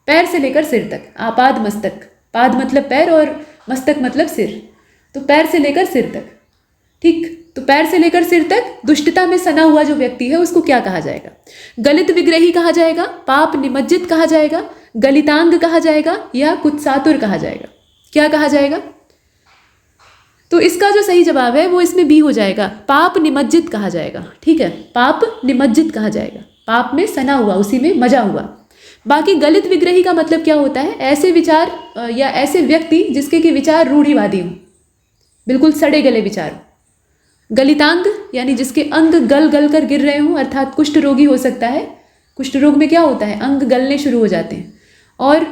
पैर से लेकर सिर तक। आपाद मस्तक, पाद मतलब पैर और मस्तक मतलब सिर, तो पैर से लेकर सिर तक। ठीक, तो पैर से लेकर सिर तक दुष्टता में सना हुआ जो व्यक्ति है उसको क्या कहा जाएगा? गलित विग्रही कहा जाएगा, पाप निमज्जित कहा जाएगा, गलितांग कहा जाएगा या कुत्सातुर कहा जाएगा? क्या कहा जाएगा? तो इसका जो सही जवाब है वो इसमें बी हो जाएगा, पाप निमज्जित कहा जाएगा। ठीक है, पाप निमज्जित कहा जाएगा। पाप में सना हुआ, उसी में मजा हुआ। बाकी गलित विग्रही का मतलब क्या होता है? ऐसे विचार या ऐसे व्यक्ति जिसके कि विचार रूढ़िवादी हों, बिल्कुल सड़े गले विचार। गलितांग यानी जिसके अंग गल गल कर गिर रहे हों, अर्थात कुष्ठ रोगी हो सकता है। कुष्ठ रोग में क्या होता है? अंग गलने शुरू हो जाते हैं। और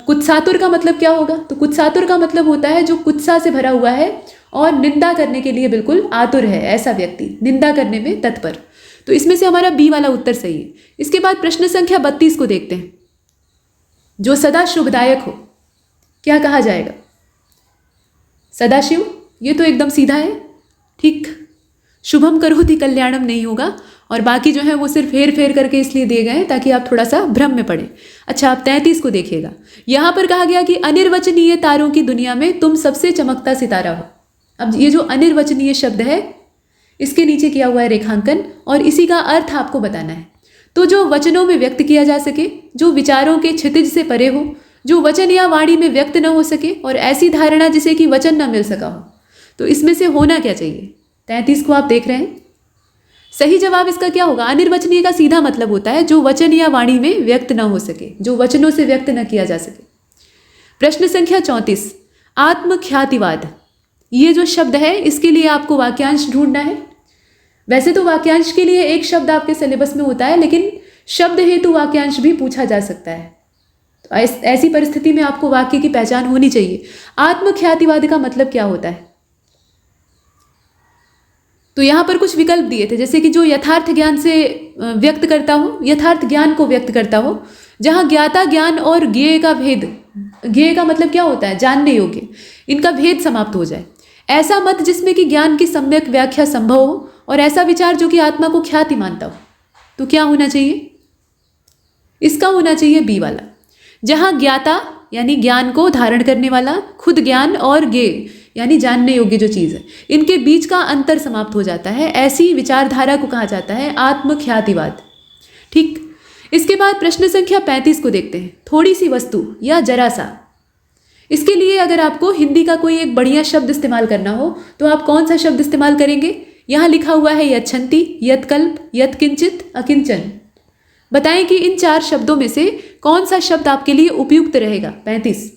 कुत्सातुर का मतलब क्या होगा? तो कुत्सातुर का मतलब होता है जो कुत्सा से भरा हुआ है और निंदा करने के लिए बिल्कुल आतुर है, ऐसा व्यक्ति, निंदा करने में तत्पर। तो इसमें से हमारा बी वाला उत्तर सही है। इसके बाद प्रश्न संख्या 32 को देखते हैं। जो सदा शुभदायक हो, क्या कहा जाएगा? सदाशिव, ये तो एकदम सीधा है, ठीक। शुभम करोति कल्याणम नहीं होगा, और बाकी जो है वो सिर्फ हेर फेर करके इसलिए दिए गए हैं ताकि आप थोड़ा सा भ्रम में पड़े। अच्छा, आप 33 को देखिएगा। यहाँ पर कहा गया कि अनिर्वचनीय तारों की दुनिया में तुम सबसे चमकता सितारा हो। अब ये जो अनिर्वचनीय शब्द है, इसके नीचे किया हुआ है रेखांकन, और इसी का अर्थ आपको बताना है। तो जो वचनों में व्यक्त किया जा सके, जो विचारों के क्षितिज से परे हो, जो वचन या वाणी में व्यक्त न हो सके, और ऐसी धारणा जिसे कि वचन न मिल सका हो, तो इसमें से होना क्या चाहिए? 33 को आप देख रहे हैं। सही जवाब इसका क्या होगा? अनिर्वचनीय का सीधा मतलब होता है जो वचन या वाणी में व्यक्त न हो सके, जो वचनों से व्यक्त न किया जा सके। प्रश्न संख्या 34, आत्मख्यातिवाद। ये जो शब्द है, इसके लिए आपको वाक्यांश ढूंढना है। वैसे तो वाक्यांश के लिए एक शब्द आपके सिलेबस में होता है, लेकिन शब्द हेतु वाक्यांश भी पूछा जा सकता है। तो ऐसी परिस्थिति में आपको वाक्य की पहचान होनी चाहिए। आत्मख्यातिवाद का मतलब क्या होता है? तो यहाँ पर कुछ विकल्प दिए थे, जैसे कि जो यथार्थ ज्ञान से व्यक्त करता हो, यथार्थ ज्ञान को व्यक्त करता हो, जहाँ ज्ञाता ज्ञान और ज्ञेय का भेद, ज्ञेय का मतलब क्या होता है? जानने योग्य, इनका भेद समाप्त हो जाए। ऐसा मत जिसमें कि ज्ञान की सम्यक व्याख्या संभव हो, और ऐसा विचार जो कि आत्मा को ख्याति मानता हो। तो क्या होना चाहिए? इसका होना चाहिए बी वाला, जहाँ ज्ञाता यानी ज्ञान को धारण करने वाला, खुद ज्ञान, और ज्ञेय यानी जानने योग्य जो चीज़ है, इनके बीच का अंतर समाप्त हो जाता है। ऐसी विचारधारा को कहा जाता है आत्मख्यातिवाद। ठीक। इसके बाद प्रश्न संख्या 35 को देखते हैं। थोड़ी सी वस्तु या जरा सा। इसके लिए अगर आपको हिंदी का कोई एक बढ़िया शब्द इस्तेमाल करना हो तो आप कौन सा शब्द इस्तेमाल करेंगे? यहाँ लिखा हुआ है यच्छन्ति, यत्कल्प, यत्किंचित, अकिंचन। बताएं कि इन 4 शब्दों में से कौन सा शब्द आपके लिए उपयुक्त रहेगा? 35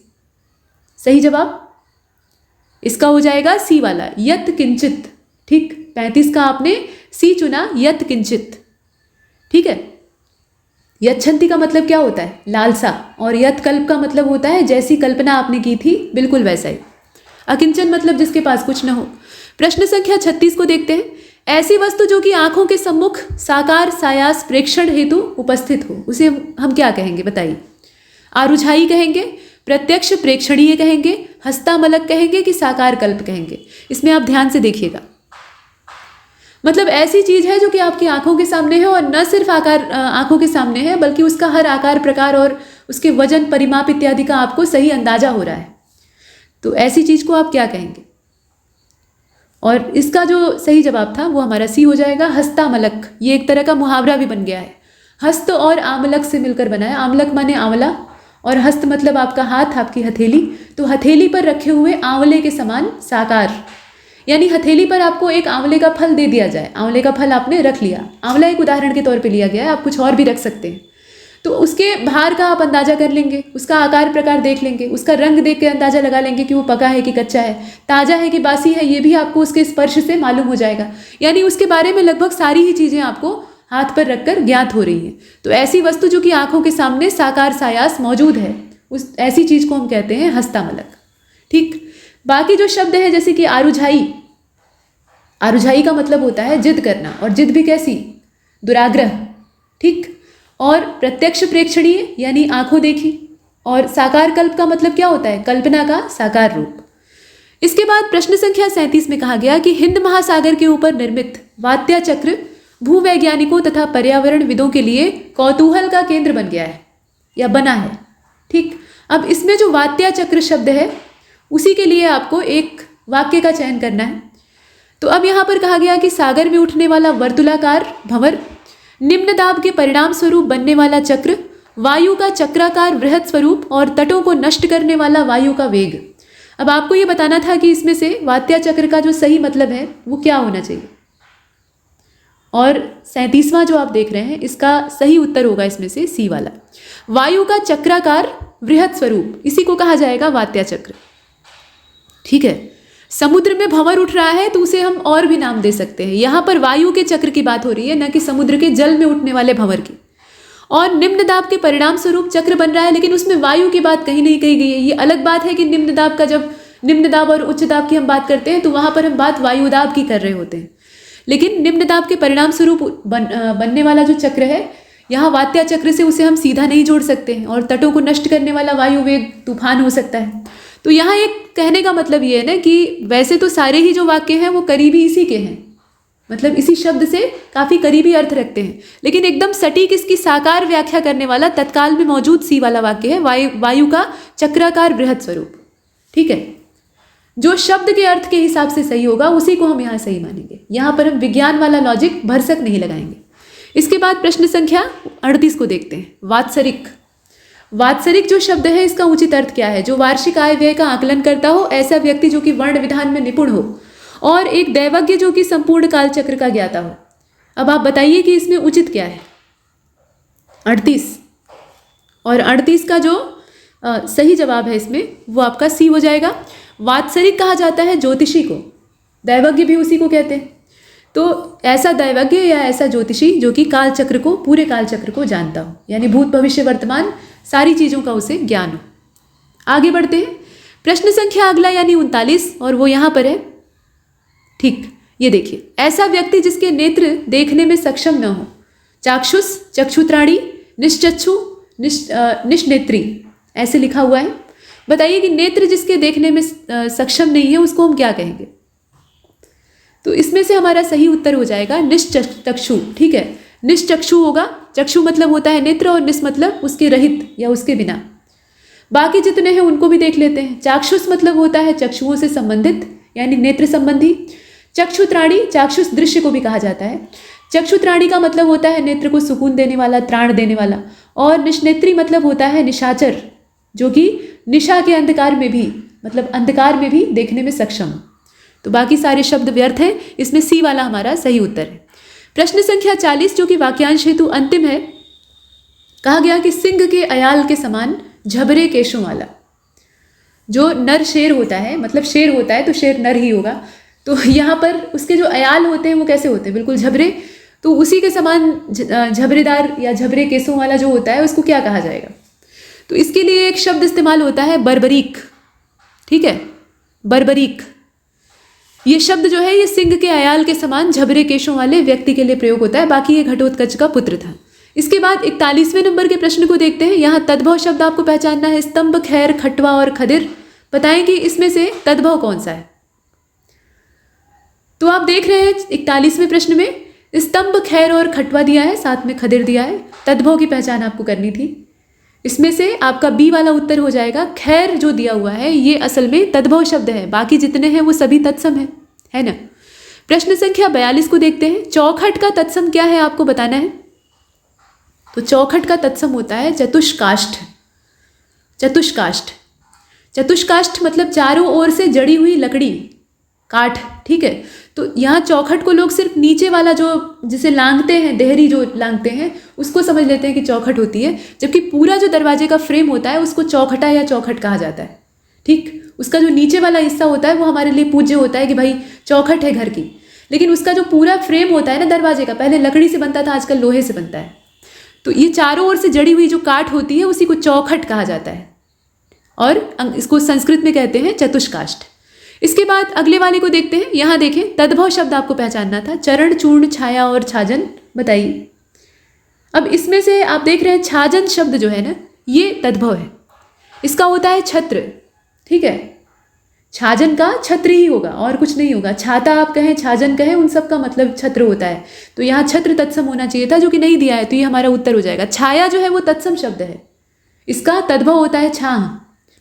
सही जवाब इसका हो जाएगा सी वाला, यत किंचित। ठीक, 35 का आपने सी चुना, यत किंचित। ठीक है। यच्छन्ति का मतलब क्या होता है? लालसा। और यत कल्प का मतलब होता है जैसी कल्पना आपने की थी बिल्कुल वैसा ही। अकिंचन मतलब जिसके पास कुछ न हो। प्रश्न संख्या 36 को देखते हैं। ऐसी वस्तु जो कि आंखों के सम्मुख साकार सायास प्रेक्षण हेतु उपस्थित हो, उसे हम क्या कहेंगे? बताइए। आरुझाई कहेंगे, प्रत्यक्ष प्रेक्षणीय कहेंगे, हस्तामलक कहेंगे कि साकार कल्प कहेंगे? इसमें आप ध्यान से देखिएगा। मतलब ऐसी चीज है जो कि आपकी आंखों के सामने है, और न सिर्फ आंखों के सामने है बल्कि उसका हर आकार प्रकार और उसके वजन परिमाप इत्यादि का आपको सही अंदाजा हो रहा है। तो ऐसी चीज को आप क्या कहेंगे? और इसका जो सही जवाब था वो हमारा सी हो जाएगा, हस्तामलक। ये एक तरह का मुहावरा भी बन गया है। हस्त और आमलक से मिलकर बना है। आमलक माने आंवला, और हस्त मतलब आपका हाथ, आपकी हथेली। तो हथेली पर रखे हुए आंवले के समान साकार, यानी हथेली पर आपको एक आंवले का फल दे दिया जाए, आंवले का फल आपने रख लिया। आंवला एक उदाहरण के तौर पे लिया गया है, आप कुछ और भी रख सकते हैं। तो उसके भार का आप अंदाजा कर लेंगे, उसका आकार प्रकार देख लेंगे, उसका रंग देख के अंदाजा लगा लेंगे कि वो पका है कि कच्चा है, ताज़ा है कि बासी है, ये भी आपको उसके स्पर्श से मालूम हो जाएगा। यानी उसके बारे में लगभग सारी ही चीज़ें आपको हाथ पर रखकर ज्ञात हो रही हैं। तो ऐसी वस्तु जो कि आंखों के सामने साकार सायास मौजूद है, उस ऐसी चीज़ को हम कहते हैं हस्तामलक। ठीक। बाकी जो शब्द है जैसे कि आरुझाई, आरुझाई का मतलब होता है जिद करना, और जिद भी कैसी? दुराग्रह। ठीक। और प्रत्यक्ष प्रेक्षणीय यानी आंखों देखी, और साकार कल्प का मतलब क्या होता है? कल्पना का साकार रूप। इसके बाद प्रश्न संख्या 37 में कहा गया कि हिंद महासागर के ऊपर निर्मित वात्या चक्र भूवैज्ञानिकों तथा पर्यावरणविदों के लिए कौतूहल का केंद्र बन गया है या बना है। ठीक। अब इसमें जो वात्या चक्र शब्द है उसी के लिए आपको एक वाक्य का चयन करना है। तो अब यहाँ पर कहा गया कि सागर में उठने वाला वर्तुलाकार भंवर, निम्न दाब के परिणाम स्वरूप बनने वाला चक्र, वायु का चक्राकार बृहद स्वरूप, और तटों को नष्ट करने वाला वायु का वेग। अब आपको ये बताना था कि इसमें से वात्या चक्र का जो सही मतलब है वो क्या होना चाहिए। और 37वां जो आप देख रहे हैं इसका सही उत्तर होगा इसमें से सी वाला। वायु का चक्राकार वृहत स्वरूप, इसी को कहा जाएगा वात्या चक्र। ठीक है, समुद्र में भंवर उठ रहा है तो उसे हम और भी नाम दे सकते हैं। यहाँ पर वायु के चक्र की बात हो रही है, न कि समुद्र के जल में उठने वाले भंवर की। और निम्न दाब के परिणाम स्वरूप चक्र बन रहा है, लेकिन उसमें वायु की बात कहीं नहीं कही गई है। ये अलग बात है कि निम्न दाब का, जब निम्न दाब और उच्च दाब की हम बात करते हैं तो वहाँ पर हम बात वायु दाब की कर रहे होते हैं। लेकिन निम्न दाब के परिणाम स्वरूप बनने वाला जो चक्र है, यहाँ वात्या चक्र से उसे हम सीधा नहीं जोड़ सकते हैं, और तटों को नष्ट करने वाला वायु वेग तूफान हो सकता है। तो यहाँ एक कहने का मतलब ये है ना कि वैसे तो सारे ही जो वाक्य हैं वो करीबी इसी के हैं, मतलब इसी शब्द से काफ़ी करीबी अर्थ रखते हैं, लेकिन एकदम सटीक इसकी साकार व्याख्या करने वाला तत्काल में मौजूद सी वाला वाक्य है, वायु का चक्राकार बृहत स्वरूप। ठीक है, जो शब्द के अर्थ के हिसाब से सही होगा उसी को हम यहाँ सही मानेंगे। यहाँ पर हम विज्ञान वाला लॉजिक भरसक नहीं लगाएंगे। इसके बाद प्रश्न संख्या 38 को देखते हैं। वात्सरिक। वात्सरिक जो शब्द है इसका उचित अर्थ क्या है? जो वार्षिक आय व्यय का आकलन करता हो, ऐसा व्यक्ति जो कि वर्ण विधान में निपुण हो, और एक दैवज्ञ जो कि संपूर्ण कालचक्र का ज्ञाता हो। अब आप बताइए कि इसमें उचित क्या है? 38, और 38 का जो सही जवाब है इसमें वो आपका सी हो जाएगा। वात्सरिक कहा जाता है ज्योतिषी को, दैवज्ञ भी उसी को कहते हैं। तो ऐसा दैवज्ञ या ऐसा ज्योतिषी जो कि कालचक्र को, पूरे कालचक्र को जानता हो, यानी भूत भविष्य वर्तमान सारी चीज़ों का उसे ज्ञान हो। आगे बढ़ते हैं। प्रश्न संख्या अगला यानी 39, और वो यहाँ पर है। ठीक, ये देखिए, ऐसा व्यक्ति जिसके नेत्र देखने में सक्षम न हो। चाक्षुष, चक्षुत्राणी, निश्चक्षु, निष्नेत्री, ऐसे लिखा हुआ है। बताइए कि नेत्र जिसके देखने में सक्षम नहीं है उसको हम क्या कहेंगे? तो इसमें से हमारा सही उत्तर हो जाएगा निश्चक्षु। ठीक है, निश्चक्षु होगा। चक्षु मतलब होता है नेत्र, और निस मतलब उसके रहित या उसके बिना। बाकी जितने हैं उनको भी देख लेते हैं। चाक्षुष मतलब होता है चक्षुओं से संबंधित, यानी नेत्र संबंधी। चक्षुत्राणी, चाक्षुष दृश्य को भी कहा जाता है। चक्षुत्राणी का मतलब होता है नेत्र को सुकून देने वाला, त्राण देने वाला। और निष्नेत्री मतलब होता है निशाचर, जो कि निशा के अंधकार में भी, मतलब अंधकार में भी देखने में सक्षम। तो बाकी सारे शब्द व्यर्थ हैं, इसमें सी वाला हमारा सही उत्तर है। प्रश्न संख्या 40 जो कि वाक्यांश हेतु अंतिम है। कहा गया कि सिंह के अयाल के समान झबरे केशों वाला। जो नर शेर होता है, मतलब शेर होता है तो शेर नर ही होगा, तो यहाँ पर उसके जो अयाल होते हैं वो कैसे होते हैं? बिल्कुल झबरे। तो उसी के समान झबरेदार या झबरे केसों वाला जो होता है उसको क्या कहा जाएगा? तो इसके लिए एक शब्द इस्तेमाल होता है बर्बरीक। ठीक है, बर्बरीक। ये शब्द जो है ये सिंह के अयाल के समान झबरे केशों वाले व्यक्ति के लिए प्रयोग होता है। बाकी ये घटोत्कच का पुत्र था। इसके बाद 41वें नंबर के प्रश्न को देखते हैं। यहाँ तद्भव शब्द आपको पहचानना है। स्तंभ, खैर, खटवा और खदिर। बताएं कि इसमें से तद्भव कौन सा है? तो आप देख रहे हैं 41वें प्रश्न में स्तंभ, खैर और खटवा दिया है, साथ में खदिर दिया है। तद्भव की पहचान आपको करनी थी। इसमें से आपका बी वाला उत्तर हो जाएगा। खैर जो दिया हुआ है ये असल में तद्भव शब्द है, बाकी जितने हैं वो सभी तत्सम है ना। प्रश्न संख्या 42 को देखते हैं। चौखट का तत्सम क्या है आपको बताना है। तो चौखट का तत्सम होता है चतुष्काष्ठ। चतुष्काष्ठ, चतुष्काष्ठ मतलब चारों ओर से जड़ी हुई लकड़ी, काठ। ठीक है, तो यहाँ चौखट को लोग सिर्फ नीचे वाला जो जिसे लांगते हैं, देहरी जो लांगते हैं, उसको समझ लेते हैं कि चौखट होती है, जबकि पूरा जो दरवाजे का फ्रेम होता है उसको चौखटा या चौखट कहा जाता है। ठीक, उसका जो नीचे वाला हिस्सा होता है वो हमारे लिए पूज्य होता है कि भाई चौखट है घर की, लेकिन उसका जो पूरा फ्रेम होता है ना दरवाजे का, पहले लकड़ी से बनता था, आजकल लोहे से बनता है। तो ये चारों ओर से जड़ी हुई जो काठ होती है उसी को चौखट कहा जाता है, और इसको संस्कृत में कहते हैं चतुष्काष्ठ। इसके बाद अगले वाले को देखते हैं। यहाँ देखें, तद्भव शब्द आपको पहचानना था। चरण, चूर्ण, छाया और छाजन। बताइए, अब इसमें से आप देख रहे हैं छाजन शब्द जो है ना ये तद्भव है। इसका होता है छत्र। ठीक है, छाजन का छत्र ही होगा और कुछ नहीं होगा। छाता आप कहें, छाजन कहें, उन सब का मतलब छत्र होता है। तो यहाँ छत्र तत्सम होना चाहिए था, जो कि नहीं दिया है, तो ये हमारा उत्तर हो जाएगा। छाया जो है वो तत्सम शब्द है, इसका तद्भव होता है छाह।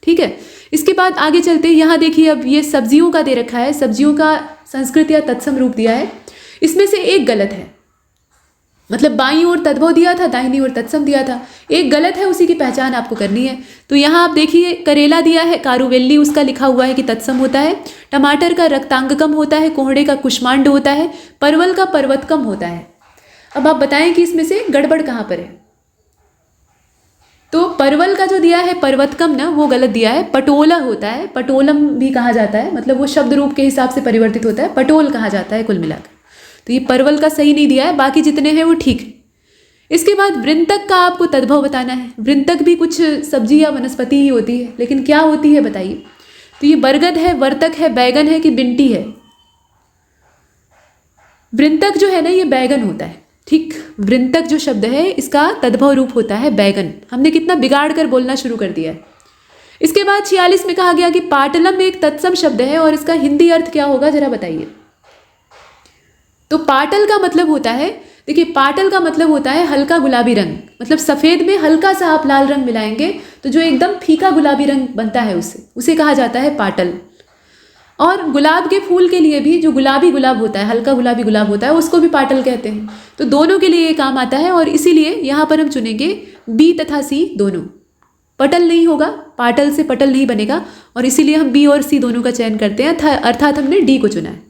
ठीक है, इसके बाद आगे चलते हैं। यहाँ देखिए, अब ये सब्जियों का दे रखा है, सब्जियों का संस्कृत या तत्सम रूप दिया है। इसमें से एक गलत है, मतलब बाईं ओर तद्भव दिया था, दाहिनी ओर तत्सम दिया था। एक गलत है, उसी की पहचान आपको करनी है। तो यहाँ आप देखिए, करेला दिया है, कारुवेल्ली, उसका लिखा हुआ है कि तत्सम होता है। टमाटर का रक्तांगकम होता है, कोहड़े का कुष्मांड होता है, परवल का पर्वतकम होता है। अब आप बताएं कि इसमें से गड़बड़ कहाँ पर है। तो परवल का जो दिया है पर्वतकम ना, वो गलत दिया है। पटोला होता है, पटोलम भी कहा जाता है, मतलब वो शब्द रूप के हिसाब से परिवर्तित होता है, पटोल कहा जाता है कुल मिलाकर। तो ये परवल का सही नहीं दिया है, बाकी जितने हैं वो ठीक है। इसके बाद वृंतक का आपको तद्भव बताना है। वृंतक भी कुछ सब्जी या वनस्पति ही होती है, लेकिन क्या होती है बताइए। तो ये बरगद है, वर्तक है, बैगन है कि बिंटी है। वृंतक जो है ना, ये बैगन होता है। ठीक, वृंतक जो शब्द है इसका तद्भव रूप होता है बैगन। हमने कितना बिगाड़ कर बोलना शुरू कर दिया है। इसके बाद 46 में कहा गया कि पाटलम एक तत्सम शब्द है और इसका हिंदी अर्थ क्या होगा, जरा बताइए। तो पाटल का मतलब होता है, देखिए पाटल का मतलब होता है हल्का गुलाबी रंग, मतलब सफ़ेद में हल्का सा आप लाल रंग मिलाएंगे तो जो एकदम फीका गुलाबी रंग बनता है उसे कहा जाता है पाटल। और गुलाब के फूल के लिए भी जो गुलाबी गुलाब होता है, हल्का गुलाबी गुलाब होता है, उसको भी पाटल कहते हैं। तो दोनों के लिए ये काम आता है और इसीलिए यहाँ पर हम चुनेंगे बी तथा सी दोनों। पटल नहीं होगा, पाटल से पटल नहीं बनेगा, और इसीलिए हम बी और सी दोनों का चयन करते हैं, अर्थात हमने डी को चुना है।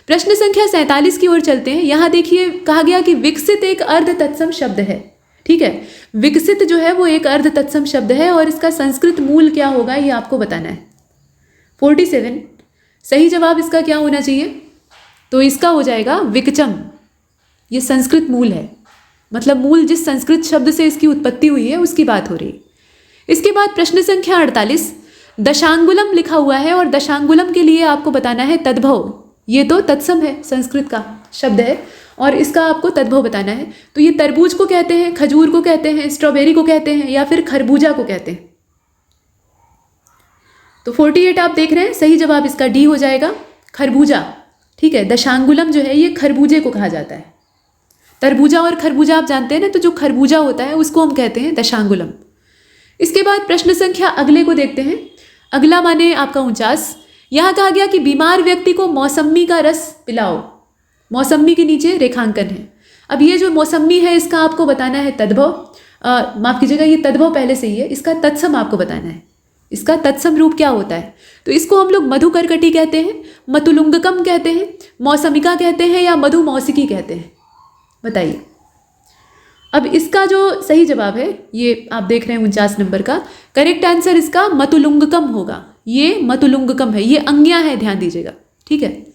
प्रश्न संख्या 47 की ओर चलते हैं। यहाँ देखिए कहा गया कि विकसित एक अर्ध तत्सम शब्द है। ठीक है, विकसित जो है वो एक अर्ध तत्सम शब्द है और इसका संस्कृत मूल क्या होगा ये आपको बताना है। 47 सही जवाब इसका क्या होना चाहिए, तो इसका हो जाएगा विकचम। ये संस्कृत मूल है, मतलब मूल जिस संस्कृत शब्द से इसकी उत्पत्ति हुई है उसकी बात हो रही है। इसके बाद प्रश्न संख्या 48 दशांगुलम लिखा हुआ है और दशांगुलम के लिए आपको बताना है तद्भव। ये तो तत्सम है, संस्कृत का शब्द है और इसका आपको तद्भव बताना है। तो ये तरबूज को कहते हैं, खजूर को कहते हैं, स्ट्रॉबेरी को कहते हैं या फिर खरबूजा को कहते हैं। तो 48 आप देख रहे हैं, सही जवाब इसका डी हो जाएगा, खरबूजा। ठीक है, दशांगुलम जो है ये खरबूजे को कहा जाता है। तरबूजा और खरबूजा आप जानते हैं ना, तो जो खरबूजा होता है उसको हम कहते हैं दशांगुलम। इसके बाद प्रश्न संख्या अगले को देखते हैं। अगला माने आपका 49। यहाँ कहा गया कि बीमार व्यक्ति को मौसम्मी का रस पिलाओ। मौसम्मी के नीचे रेखांकन है। अब ये जो मौसम्मी है इसका आपको बताना है तद्भव, माफ कीजिएगा ये तद्भव पहले से ही है, इसका तत्सम आपको बताना है। इसका तत्सम रूप क्या होता है, तो इसको हम लोग मधुकरकटी कहते हैं, मतुलुंगकम कहते हैं, मौसमिका कहते हैं या मधुमौसिकी कहते हैं, बताइए। अब इसका जो सही जवाब है ये आप देख रहे हैं 49 नंबर का, करेक्ट आंसर इसका मतुलुंगकम होगा। ये मतुलुंगकम है, ये अंग्या है, ध्यान दीजिएगा। ठीक है,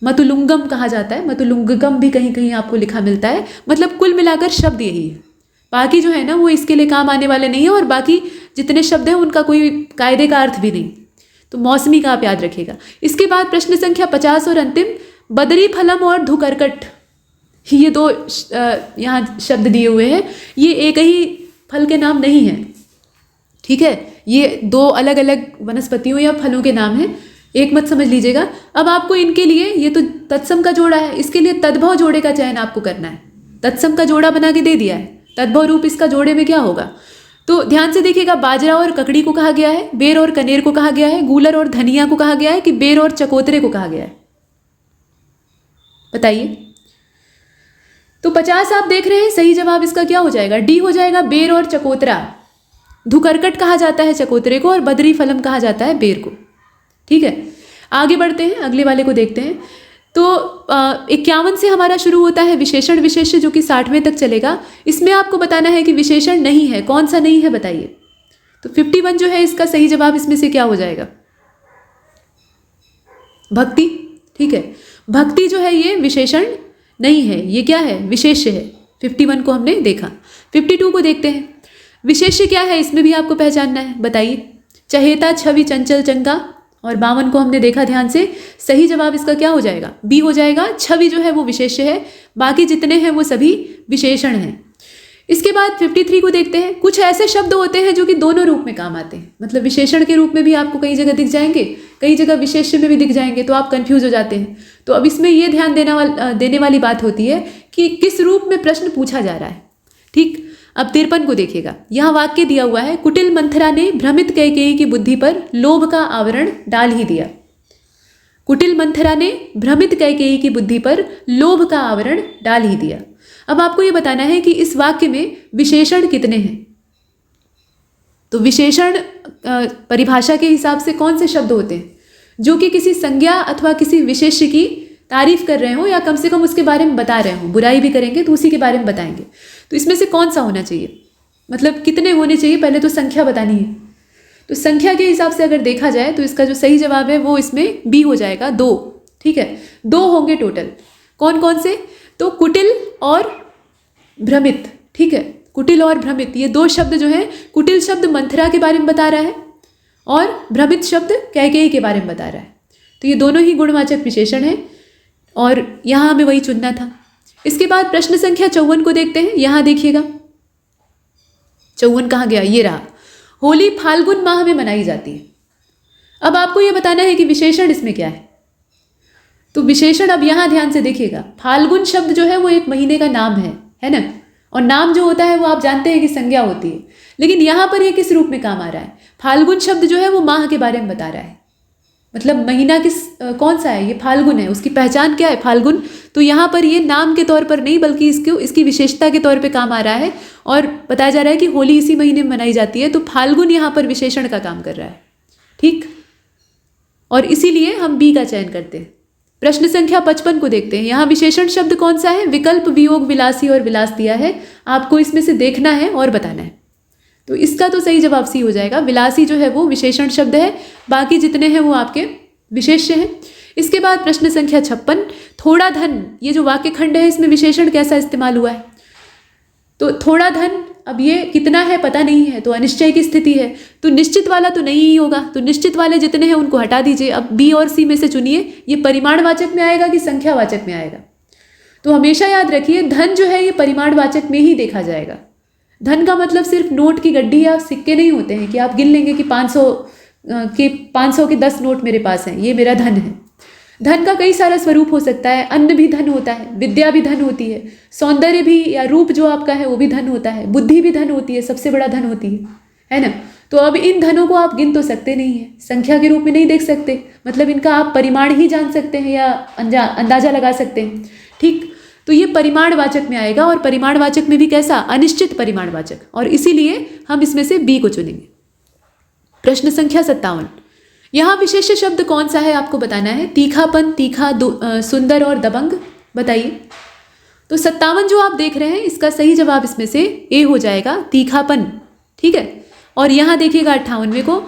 मतुलुंगम कहा जाता है, मतुलुंगकम भी कहीं कहीं आपको लिखा मिलता है। मतलब कुल मिलाकर शब्द यही है, बाकी जो है ना वो इसके लिए काम आने वाले नहीं है और बाकी जितने शब्द हैं उनका कोई कायदे का अर्थ भी नहीं। तो मौसमी का आप याद रखिएगा। इसके बाद प्रश्न संख्या 50 और अंतिम बदरी फलम और धुकरकट, ये दो यहाँ शब्द दिए हुए हैं, ये एक ही फल के नाम नहीं है। ठीक है, ये दो अलग अलग वनस्पतियों या फलों के नाम हैं, एक मत समझ लीजिएगा। अब आपको इनके लिए, ये तो तत्सम का जोड़ा है, इसके लिए तद्भव जोड़े का चयन आपको करना है। तत्सम का जोड़ा बना के दे दिया है, तद्भव रूप इसका जोड़े में क्या होगा, तो ध्यान से देखिएगा। बाजरा और ककड़ी को कहा गया है, बेर और कनेर को कहा गया है, गूलर और धनिया को कहा गया है कि बेर और चकोतरे को कहा गया है, बताइए। तो 50 आप देख रहे हैं, सही जवाब इसका क्या हो जाएगा, डी हो जाएगा, बेर और चकोतरा। धुकरकट कहा जाता है चकोतरे को और बदरी फलम कहा जाता है बेर को। ठीक है, आगे बढ़ते हैं, अगले वाले को देखते हैं। तो 51 से हमारा शुरू होता है विशेषण विशेष्य, जो कि 60वें तक चलेगा। इसमें आपको बताना है कि विशेषण नहीं है, कौन सा नहीं है बताइए। तो 51 जो है इसका सही जवाब इसमें से क्या हो जाएगा, भक्ति। ठीक है, भक्ति जो है ये विशेषण नहीं है, ये क्या है, विशेष्य है। 51 को हमने देखा। 52 को देखते हैं, विशेष्य क्या है इसमें भी आपको पहचानना है, बताइए। चहेता, छवि, चंचल, चंगा और 52 को हमने देखा ध्यान से। सही जवाब इसका क्या हो जाएगा, बी हो जाएगा। छवि जो है वो विशेष्य है, बाकी जितने हैं वो सभी विशेषण हैं। इसके बाद 53 को देखते हैं। कुछ ऐसे शब्द होते हैं जो कि दोनों रूप में काम आते हैं, मतलब विशेषण के रूप में भी आपको कई जगह दिख जाएंगे, कई जगह विशेष्य में भी दिख जाएंगे, तो आप कंफ्यूज हो जाते हैं। तो अब इसमें ये ध्यान देने वाली बात होती है कि किस रूप में प्रश्न पूछा जा रहा है। ठीक, अब 53 को देखिएगा। यहाँ वाक्य दिया हुआ है, कुटिल मंथरा ने भ्रमित कैकेयी की बुद्धि पर लोभ का आवरण डाल ही दिया। कुटिल मंथरा ने भ्रमित कैकेयी की बुद्धि पर लोभ का आवरण डाल ही दिया। अब आपको ये बताना है कि इस वाक्य में विशेषण कितने हैं। तो विशेषण परिभाषा के हिसाब से कौन से शब्द होते हैं जो कि किसी संज्ञा अथवा किसी विशेष्य की तारीफ कर रहे हो या कम से कम उसके बारे में बता रहे हो, बुराई भी करेंगे तो उसी के बारे में बताएंगे। तो इसमें से कौन सा होना चाहिए, मतलब कितने होने चाहिए, पहले तो संख्या बतानी है। तो संख्या के हिसाब से अगर देखा जाए तो इसका जो सही जवाब है वो इसमें बी हो जाएगा, 2। ठीक है, 2 होंगे टोटल। कौन कौन से, तो कुटिल और भ्रमित। ठीक है, कुटिल और भ्रमित ये 2 शब्द जो हैं, कुटिल शब्द मंथरा के बारे में बता रहा है और भ्रमित शब्द कैकेयी के बारे में बता रहा है। तो ये दोनों ही गुणवाचक विशेषण हैं और यहाँ हमें वही चुनना था। इसके बाद प्रश्न संख्या 54 को देखते हैं। यहाँ देखिएगा 54 कहाँ गया, ये रहा। होली फाल्गुन माह में मनाई जाती है। अब आपको ये बताना है कि विशेषण इसमें क्या है। तो विशेषण अब यहाँ ध्यान से देखिएगा, फाल्गुन शब्द जो है वो एक महीने का नाम है ना, और नाम जो होता है वो आप जानते हैं कि संज्ञा होती है, लेकिन यहाँ पर ये किस रूप में काम आ रहा है। फाल्गुन शब्द जो है वो माह के बारे में बता रहा है, मतलब महीना कौन सा है, ये फाल्गुन है, उसकी पहचान क्या है, फाल्गुन। तो यहाँ पर ये नाम के तौर पर नहीं बल्कि इसकी विशेषता के तौर पे काम आ रहा है और बताया जा रहा है कि होली इसी महीने में मनाई जाती है। तो फाल्गुन यहाँ पर विशेषण का काम कर रहा है। ठीक, और इसीलिए हम बी का चयन करते हैं। प्रश्न संख्या 55 को देखते हैं। यहाँ विशेषण शब्द कौन सा है, विकल्प, वियोग, विलासी और विलास दिया है। आपको इसमें से देखना है और बताना है। तो इसका तो सही जवाब सी हो जाएगा। विलासी जो है वो विशेषण शब्द है, बाकी जितने हैं वो आपके विशेष्य हैं। इसके बाद प्रश्न संख्या 56, थोड़ा धन, ये जो वाक्य खंड है इसमें विशेषण कैसा इस्तेमाल हुआ है। तो थोड़ा धन, अब ये कितना है पता नहीं है, तो अनिश्चय की स्थिति है, तो निश्चित वाला तो नहीं ही होगा। तो निश्चित वाले जितने हैं उनको हटा दीजिए। अब बी और सी में से चुनिए, ये परिमाणवाचक में आएगा कि संख्यावाचक में आएगा। तो हमेशा याद रखिए धन जो है ये परिमाणवाचक में ही देखा जाएगा। धन का मतलब सिर्फ नोट की गड्डी या सिक्के नहीं होते हैं कि आप गिन लेंगे कि 500 के 10 नोट मेरे पास हैं, ये मेरा धन है। धन का कई सारा स्वरूप हो सकता है। अन्न भी धन होता है, विद्या भी धन होती है, सौंदर्य भी या रूप जो आपका है वो भी धन होता है, बुद्धि भी धन होती है, सबसे बड़ा धन होती है ना। तो अब इन धनों को आप गिन तो सकते नहीं है, संख्या के रूप में नहीं देख सकते, मतलब इनका आप परिमाण ही जान सकते हैं या अंदाजा लगा सकते हैं। ठीक, तो ये परिमाणवाचक में आएगा और परिमाणवाचक में भी कैसा, अनिश्चित परिमाणवाचक, और इसीलिए हम इसमें से बी को चुनेंगे। प्रश्न संख्या 57, यहाँ विशेष्य शब्द कौन सा है आपको बताना है। तीखापन, तीखा, सुंदर और दबंग, बताइए। तो 57 जो आप देख रहे हैं इसका सही जवाब इसमें से ए हो जाएगा, तीखापन। ठीक है, और यहाँ देखिएगा 58वें को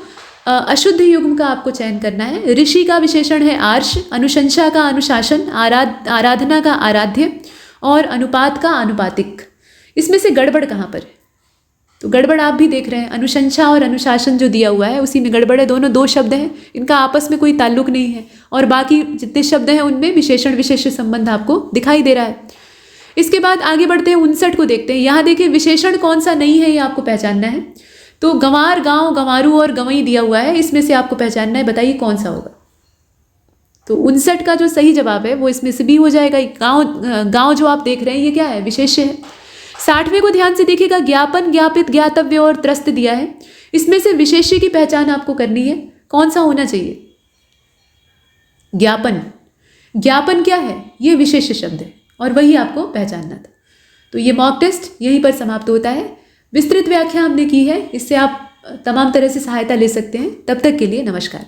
अशुद्ध युग्म का आपको चयन करना है। ऋषि का विशेषण है आर्ष, अनुशंसा का अनुशासन, आराधना का आराध्य और अनुपात का अनुपातिक। इसमें से गड़बड़ कहाँ पर है, तो गड़बड़ आप भी देख रहे हैं, अनुशंसा और अनुशासन जो दिया हुआ है उसी में गड़बड़ है। दोनों 2 शब्द हैं, इनका आपस में कोई ताल्लुक नहीं है, और बाकी जितने शब्द हैं उनमें विशेषण विशेष्य संबंध आपको दिखाई दे रहा है। इसके बाद आगे बढ़ते हैं, 59 को देखते हैं। यहाँ देखिए विशेषण कौन सा नहीं है ये आपको पहचानना है। तो गंवार, गांव, गंवारू और गंवई दिया हुआ है, इसमें से आपको पहचानना है, बताइए कौन सा होगा। तो 59 का जो सही जवाब है वो इसमें से भी हो जाएगा। गांव जो आप देख रहे हैं ये क्या है, विशेष्य है। 60वें को ध्यान से देखिएगा, ज्ञापन, ज्ञापित, ज्ञातव्य और त्रस्त दिया है। इसमें से विशेष्य की पहचान आपको करनी है, कौन सा होना चाहिए। ज्ञापन, ज्ञापन क्या है, ये विशेष्य शब्द है और वही आपको पहचानना था। तो ये मॉक टेस्ट यहीं पर समाप्त होता है। विस्तृत व्याख्या हमने की है, इससे आप तमाम तरह से सहायता ले सकते हैं। तब तक के लिए नमस्कार।